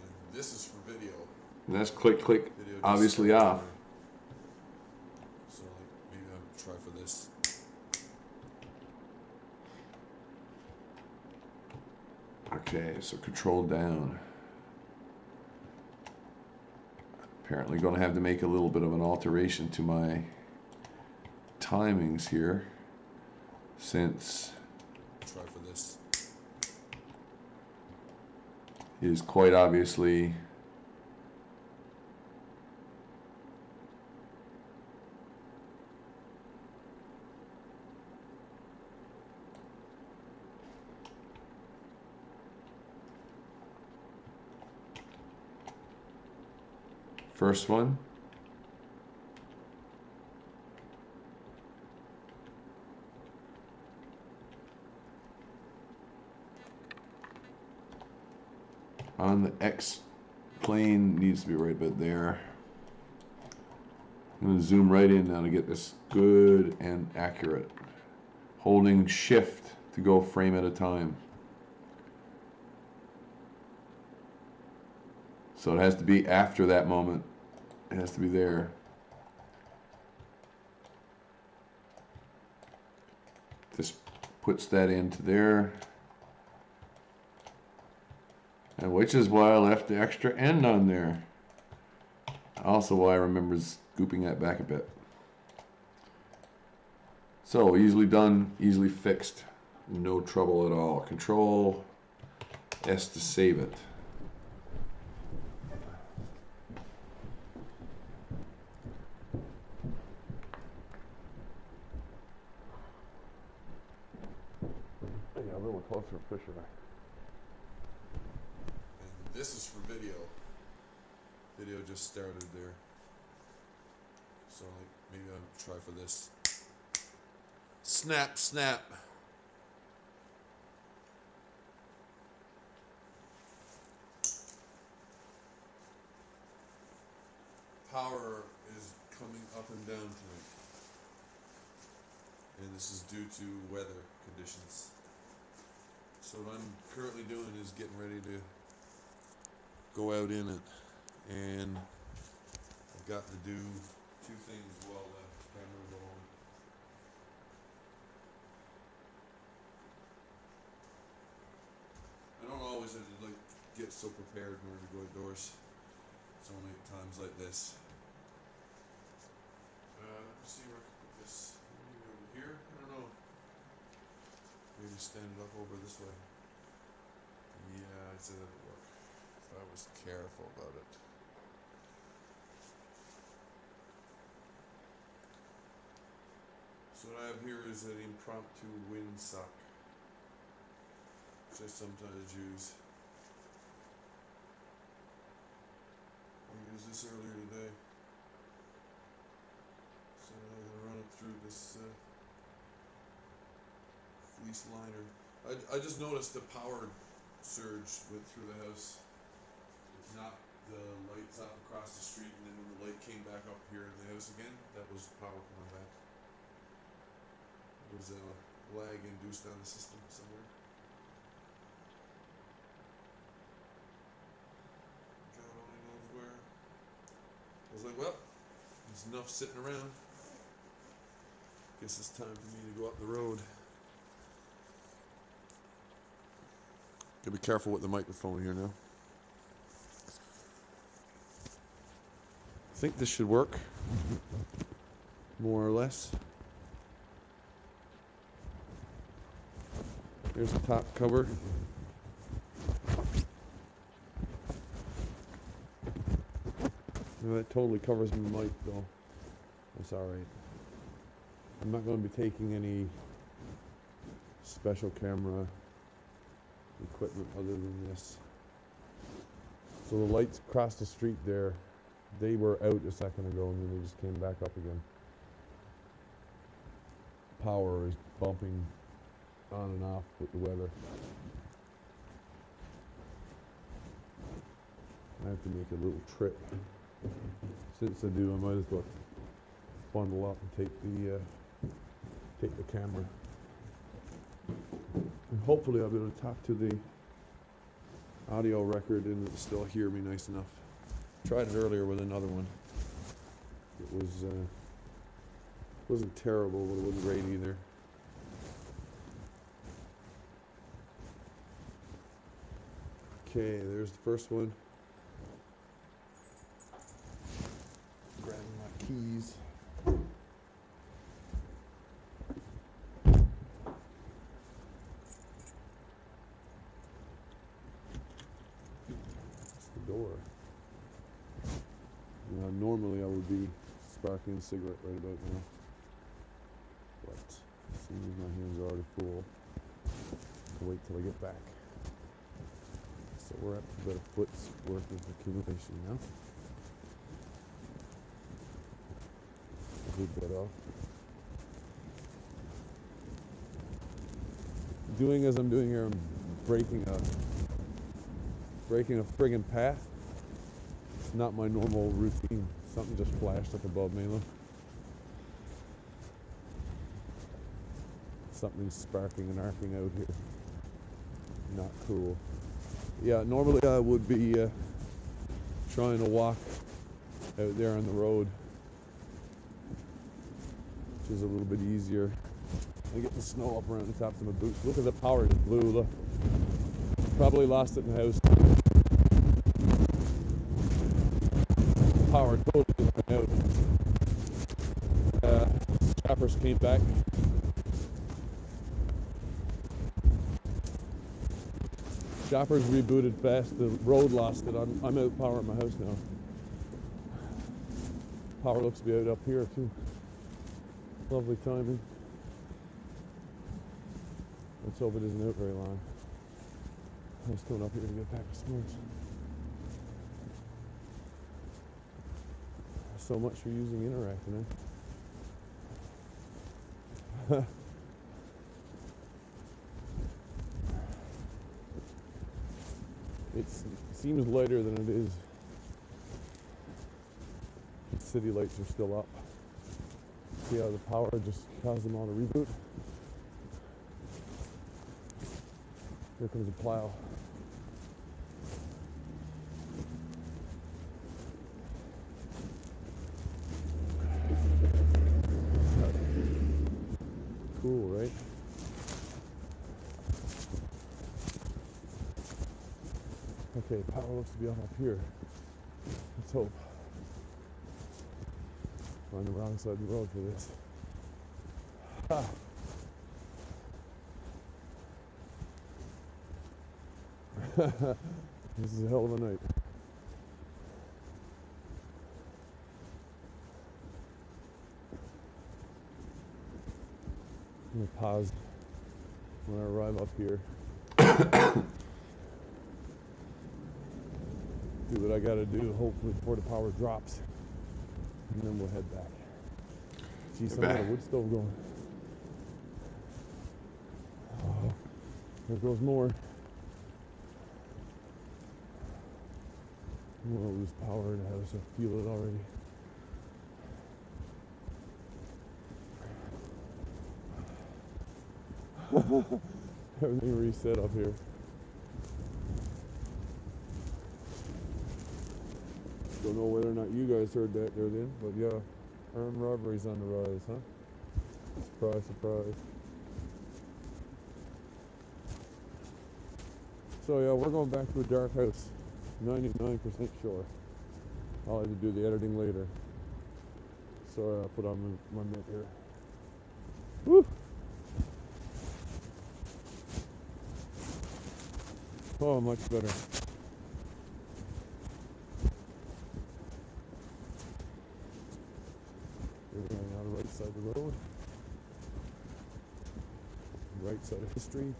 And this is for video. And that's click, click, Video obviously just- off. So like maybe I'll try for this. Okay, so control down. Apparently going to have to make a little bit of an alteration to my timings here, since Try for this. it is quite obviously first one. On the X plane, needs to be right about there. I'm going to zoom right in now to get this good and accurate. Holding shift to go frame at a time. So it has to be after that moment. It has to be there. This puts that into there. And which is why I left the extra end on there. Also why I remember scooping that back a bit. So easily done, easily fixed. No trouble at all. Control S to save it. Yeah, a little closer, Fisher. And this is for video. Video just started there. So like maybe I'll try for this. Snap, snap. Power is coming up and down tonight. And this is due to weather conditions. So what I'm currently doing is getting ready to go out in it. And I've got to do two things while the camera is on. I don't always have to like get so prepared in order to go outdoors. It's only at times like this. Let's see where I can put this. Maybe over here? I don't know. Maybe stand it up over this way. Yeah, I'd say that'd work. If I was careful about it. So what I have here is an impromptu windsock, which I sometimes use. I used this earlier today. So I'm going to run it through this fleece liner. I just noticed the power surge went through the house. It knocked the lights off across the street, and then when the light came back up here in the house again, that was power coming back. There was a lag induced on the system somewhere. God only knows where. I was like, well, there's enough sitting around. Guess it's time for me to go up the road. Gotta be careful with the microphone here now. I think this should work, more or less. Here's the top cover. That totally covers my mic though. That's alright. I'm not going to be taking any special camera equipment other than this. So the lights across the street there, they were out a second ago and then they just came back up again. Power is bumping on and off with the weather. I have to make a little trip. Since I do, I might as well bundle up and take the camera. And hopefully I'll be able to talk to the audio record and it'll still hear me nice enough. Tried it earlier with another one. It was wasn't terrible, but it wasn't great either. Okay, there's the first one. Grabbing my keys. It's the door. Now, normally I would be sparking a cigarette right about now, but as soon as my hands are already full, I'll wait till I get back. So we're at about a foot's worth of accumulation now. complete that off. Doing as I'm doing here, I'm breaking a friggin' path. It's not my normal routine. Something just flashed up above me. Look. Something's sparking and arcing out here. Not cool. Yeah, normally I would be trying to walk out there on the road, which is a little bit easier. I get the snow up around the tops of my boots. Look at the power just blew. Look. Probably lost it in the house. Power totally went out. Strappers came back. Shoppers rebooted fast. The road lost it. I'm out power at my house now. Power looks to be out up here too. Lovely timing. Let's hope it isn't out very long. I was coming up here to get back to sports. So much for using interacting, eh? It seems lighter than it is. The city lights are still up. See how the power just caused them all to reboot? Here comes a plow. Cool, right? Okay, power looks to be off up here. Let's hope. I'm on the wrong side of the road for this. Ha! This is a hell of a night. I'm gonna pause when I arrive up here. Do what I gotta do, hopefully before the power drops. And then we'll head back. See some of the wood stove going. Oh, there goes more. I'm gonna lose power in the house. I feel it already. Everything reset up here. Don't know whether or not you guys heard that there then, but yeah, armed robbery's on the rise, huh? Surprise, surprise. So yeah, we're going back to a dark house. 99% sure. I'll have to do the editing later. Sorry, I'll put on my mitt here. Woo! Oh, much better. We're going on the right side of the road. Right side of history.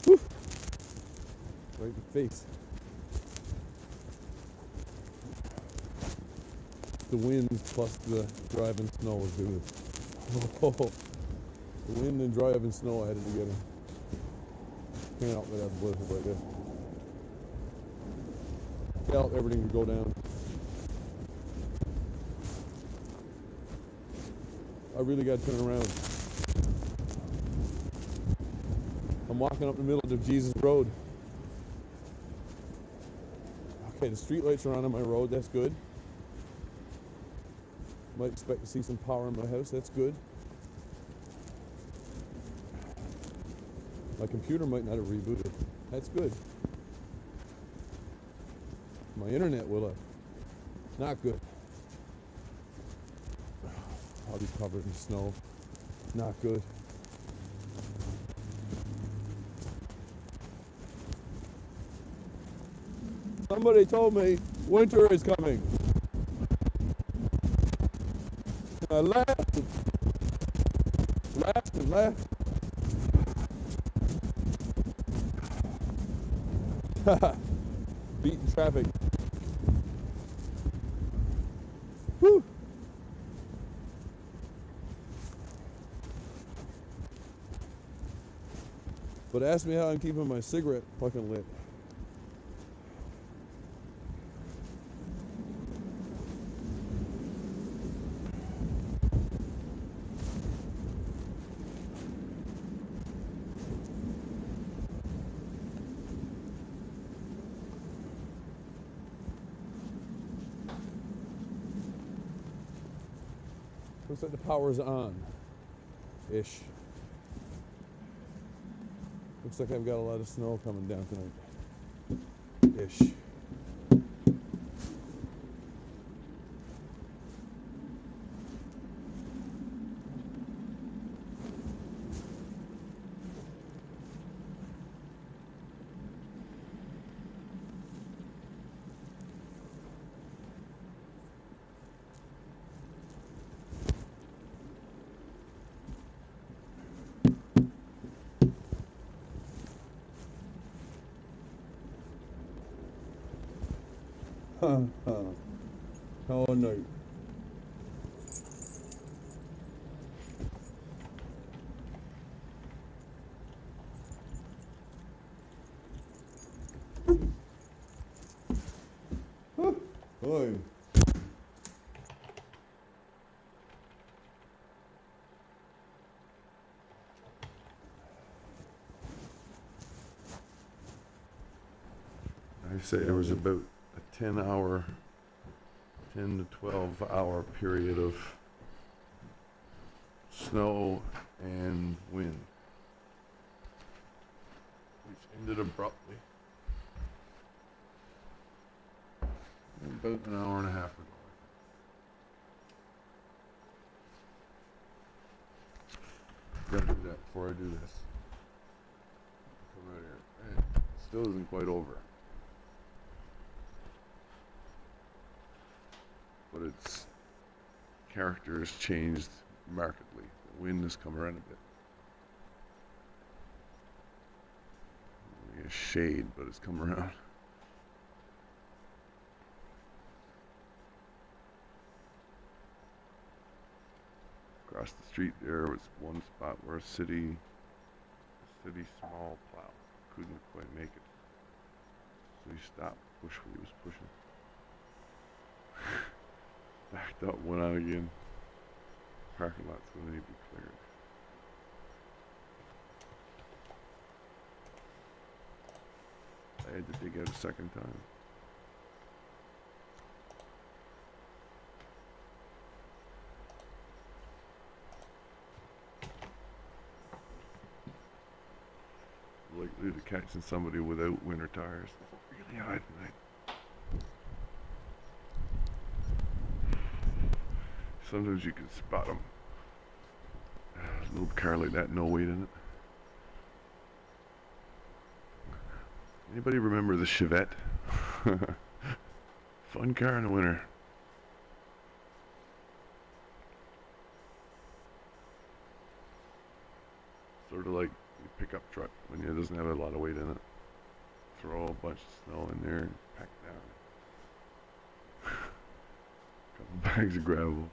Woo! Right in the face. The wind plus the driving snow was good. Oh, the wind and driving snow added together. Can't help but have blizzard like this. Felt everything would go down. I really got to turn around. I'm walking up the middle of Jesus Road. Okay, the street lights are on my road. That's good. Might expect to see some power in my house. That's good. My computer might not have rebooted. That's good. My internet will have. Not good. I'll be covered in snow. Not good. Somebody told me winter is coming. I laughed and laughed. Beating traffic. Whew. But ask me how I'm keeping my cigarette fucking lit. Looks like the power's on-ish. Looks like I've got a lot of snow coming down tonight. Ish. Oh no. Oi. I say there was about a 10 to 12 hour period of snow and wind, which ended abruptly about an hour and a half ago. Gotta do that before I do this. Come out here. It still isn't quite over. But its character has changed markedly. The wind has come around a bit. Only a shade, but it's come around. Across the street there was one spot where a city small plow couldn't quite make it. So he stopped, pushed what he was pushing. Backed up, went out again. Parking lot's going to need to be cleared. I had to dig out a second time. Likely to catching somebody without winter tires. It's really hot tonight. Sometimes you can spot them. A little car like that, no weight in it. Anybody remember the Chevette? Fun car in the winter. Sort of like a pickup truck when it doesn't have a lot of weight in it. Throw a bunch of snow in there and pack down. Couple bags of gravel.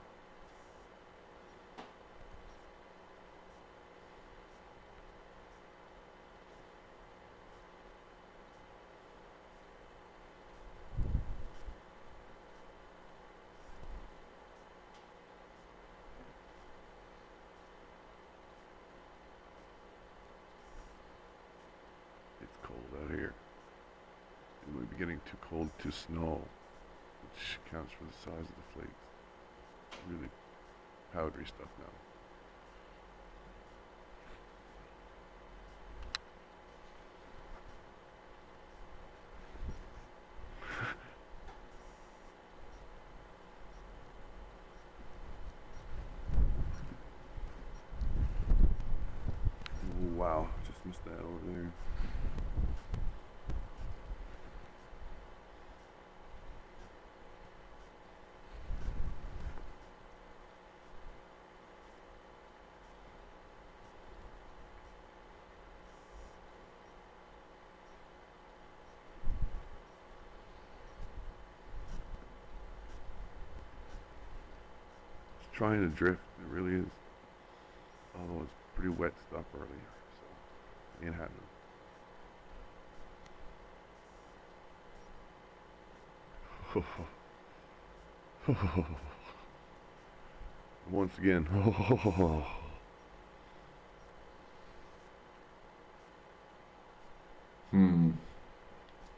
Too cold to snow, which accounts for the size of the flakes. Really powdery stuff now. Oh, wow, just missed that over there. trying to drift. It really is. Although it's pretty wet stuff earlier, so ain't happening. Once again.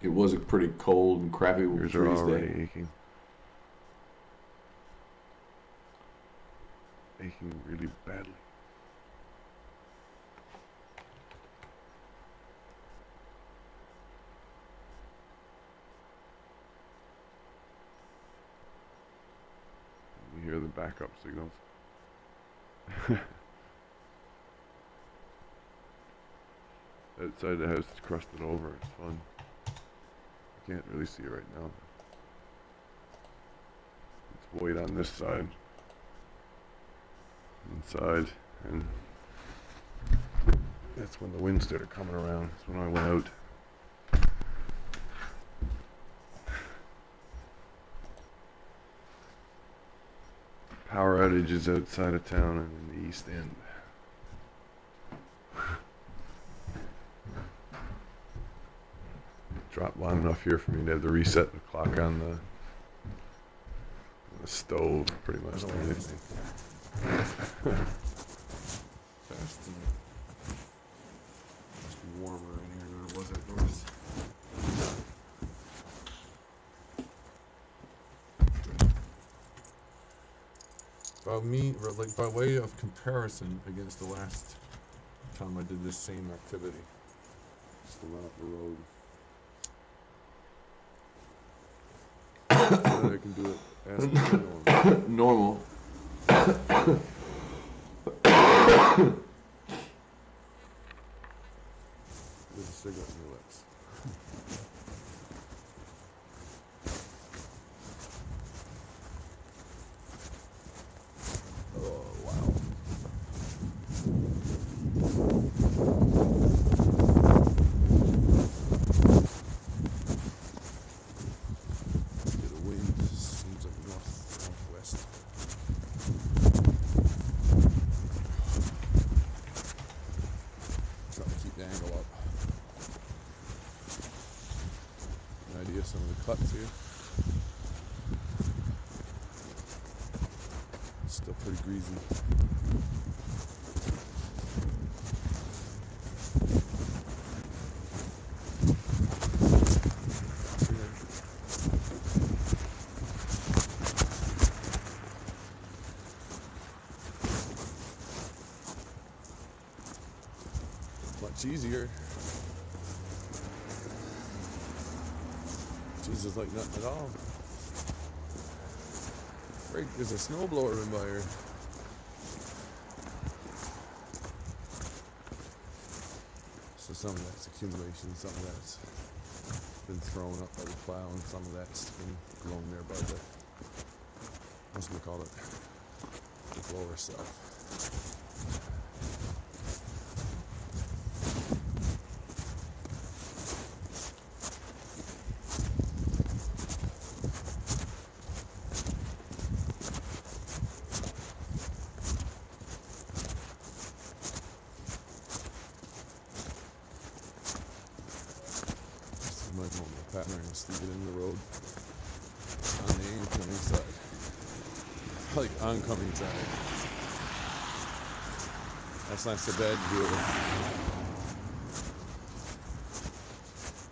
It was a pretty cold and crappy Ears are freeze already day. aching really badly. You hear the backup signals. Outside the house it's crusted over. It's fun. You can't really see it right now. It's void on this side. Inside, and that's when the wind started coming around. That's when I went out. Power outages outside of town and in the East End. Dropped long enough here for me to have to reset the clock on the stove, pretty much. To anything. Must be warmer in here than it was outdoors. By way of comparison against the last time I did this same activity, just to run up the road. I can do it as Normal. with a cigarette in your lips. Oh, wow. The wind seems like northwest. Trying to keep the angle up. An idea of some of the cuts here. Still pretty greasy. Much easier. Jesus, like nothing at all. Right, there's a snowblower in by here. So some of that's accumulation, some of that's been thrown up by the plow, and some of that's been blown there by the, what's we call it, the blower itself. Pattern is to get in the road on the incoming side, like oncoming side. That's not so bad to do it.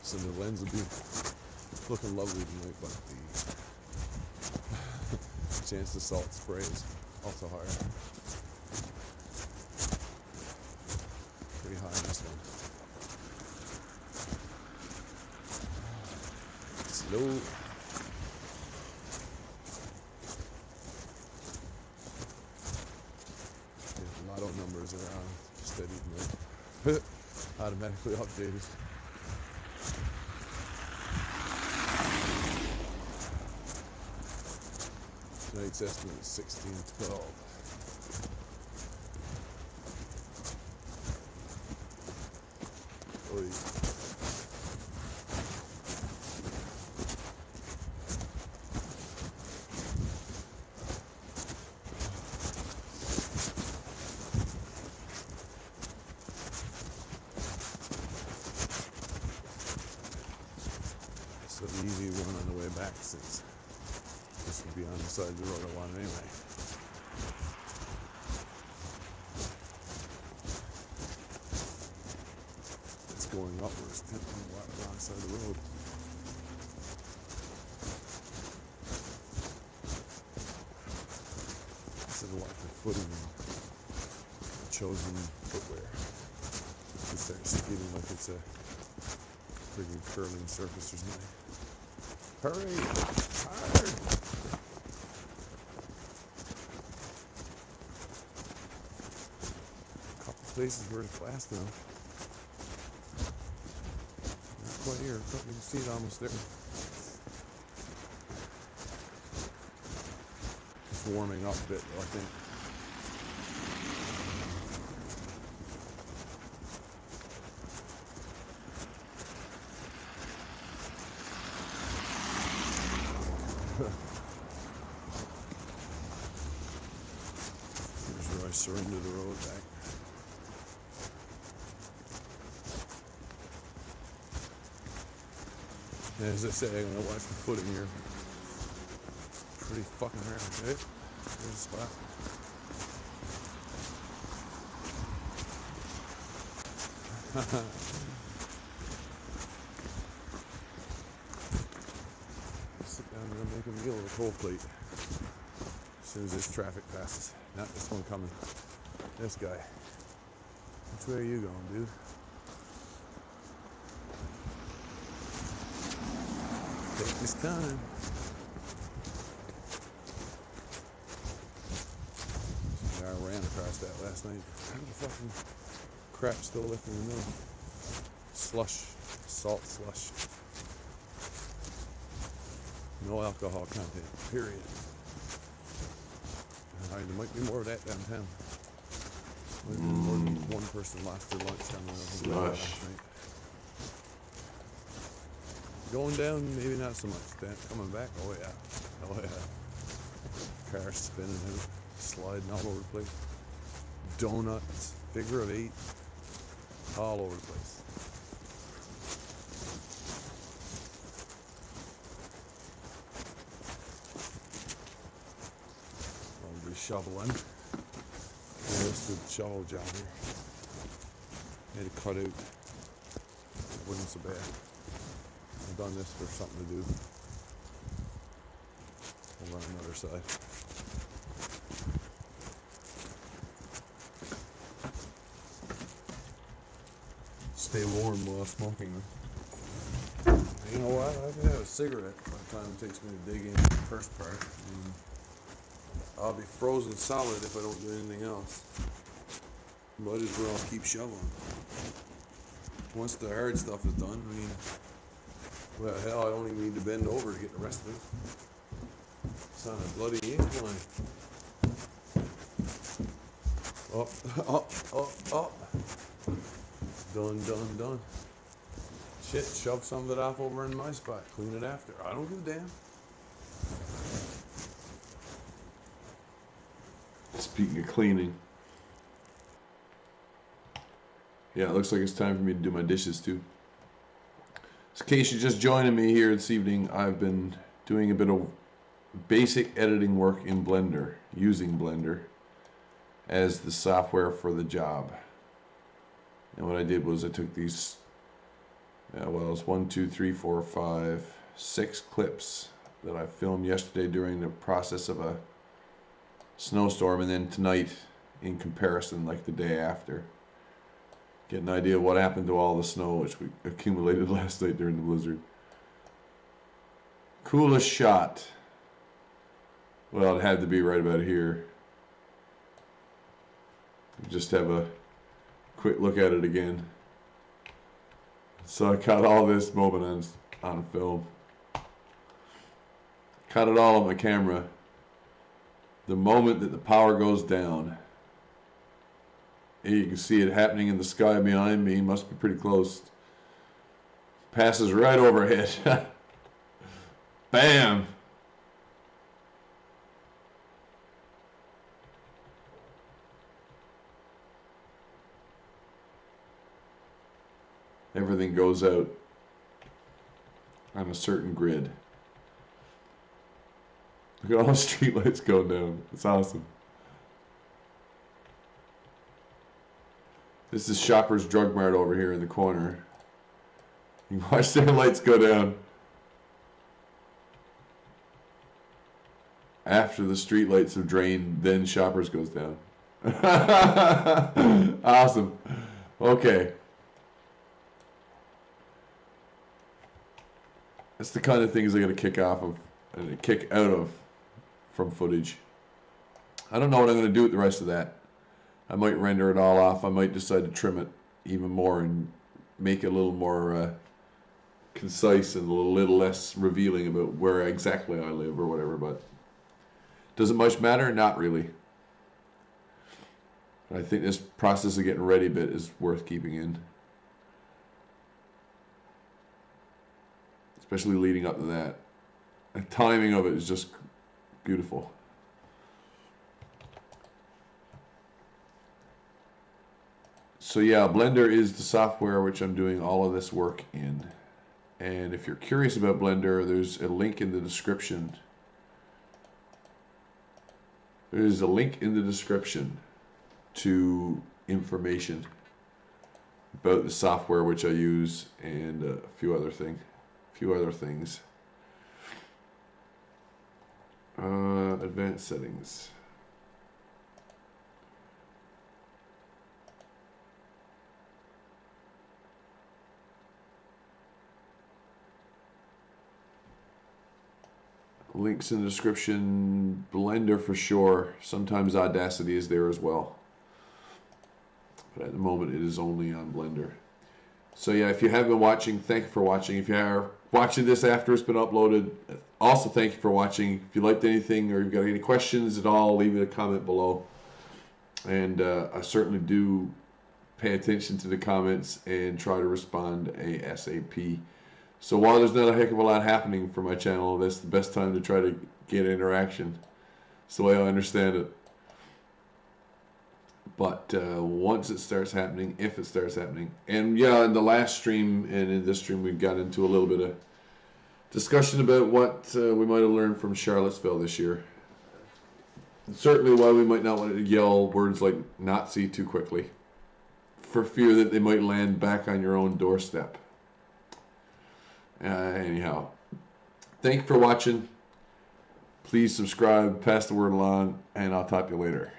So the lens will be looking lovely tonight, but the chance of salt spray is also higher. Pretty high in this one. Slow. Yeah, lotto numbers are steady tonight. Automatically updated. Tonight's estimate is 1612. Oy. distance. This would be on the side of the road I want anyway. It's going upwards, on the wrong side of the road. This is a lot for footing and chosen footwear. It starts feeling like it's a friggin' curling surface or something. Hurry! Hard! A couple places where it's fast now. Not quite here. You can see it almost there. It's warming up a bit though, I think. Here's where I surrender the road back. And as I say, I'm gonna watch the footing here. Pretty fucking hard, right? There's a spot. Sit down there and make a meal of a cold plate. As soon as this traffic passes. Not this one coming. This guy. Which way are you going, dude? Take this time. I ran across that last night. How the fucking crap still left in the middle? Slush. Salt slush. No alcohol content. Period. There might be more of that downtown. Might be more than one person lost their lunch down there last night. Going down, maybe not so much. Then coming back, oh yeah. Oh yeah. Cars spinning out, sliding all over the place. Donuts, figure of 8, all over the place. Shoveling. Yeah, let's do the shovel job here. Had to cut out. It wasn't so bad. I've done this for something to do. Over on another side. Stay warm while smoking. You know what? I can have a cigarette by the time it takes me to dig in the first part. I'll be frozen solid if I don't do anything else. Might as well keep shoveling. Once the hard stuff is done, I mean, well, hell, I don't even need to bend over to get the rest of it. It's on a bloody incline. Up, up, up, up. Done, done, done. Shit, shove some of it off over in my spot. Clean it after. I don't give a damn. Speaking of cleaning, yeah, it looks like it's time for me to do my dishes too. So in case you're just joining me here this evening, I've been doing a bit of basic editing work in Blender, using Blender as the software for the job. And what I did was I took these, well, it's 1, 2, 3, 4, 5, 6 clips that I filmed yesterday during the process of a snowstorm, and then tonight in comparison, like the day after. Get an idea of what happened to all the snow which we accumulated last night during the blizzard. Coolest shot. Well, it had to be right about here. Just have a quick look at it again. So I caught all this moment on film. Caught it all on my camera. The moment that the power goes down, you can see it happening in the sky behind me. Must be pretty close. Passes right overhead. Bam! Everything goes out on a certain grid. Look at all the street lights going down. It's awesome. This is Shoppers Drug Mart over here in the corner. You can watch their lights go down after the street lights have drained, then Shoppers goes down. Awesome. Okay. That's the kind of things I got to kick off of and kick out of from footage. I don't know what I'm going to do with the rest of that. I might render it all off. I might decide to trim it even more and make it a little more concise and a little less revealing about where exactly I live or whatever. But does it much matter? Not really. I think this process of getting ready bit is worth keeping in. Especially leading up to that. The timing of it is just beautiful. So yeah, Blender is the software which I'm doing all of this work in. And if you're curious about Blender, there's a link in the description. There's a link in the description to information about the software which I use and a few other things. Advanced settings. Links in the description. Blender for sure. Sometimes Audacity is there as well. But at the moment it is only on Blender. So yeah, if you have been watching, thank you for watching. If you are watching this after it's been uploaded, also thank you for watching. If you liked anything or you've got any questions at all, leave me a comment below. And I certainly do pay attention to the comments and try to respond ASAP. So while there's not a heck of a lot happening for my channel, that's the best time to try to get interaction. That's the way I understand it. But once it starts happening, if it starts happening, and yeah, in the last stream and in this stream, we've got into a little bit of discussion about what we might have learned from Charlottesville this year. And certainly why we might not want to yell words like Nazi too quickly, for fear that they might land back on your own doorstep. Anyhow, thank you for watching. Please subscribe, pass the word along, and I'll talk to you later.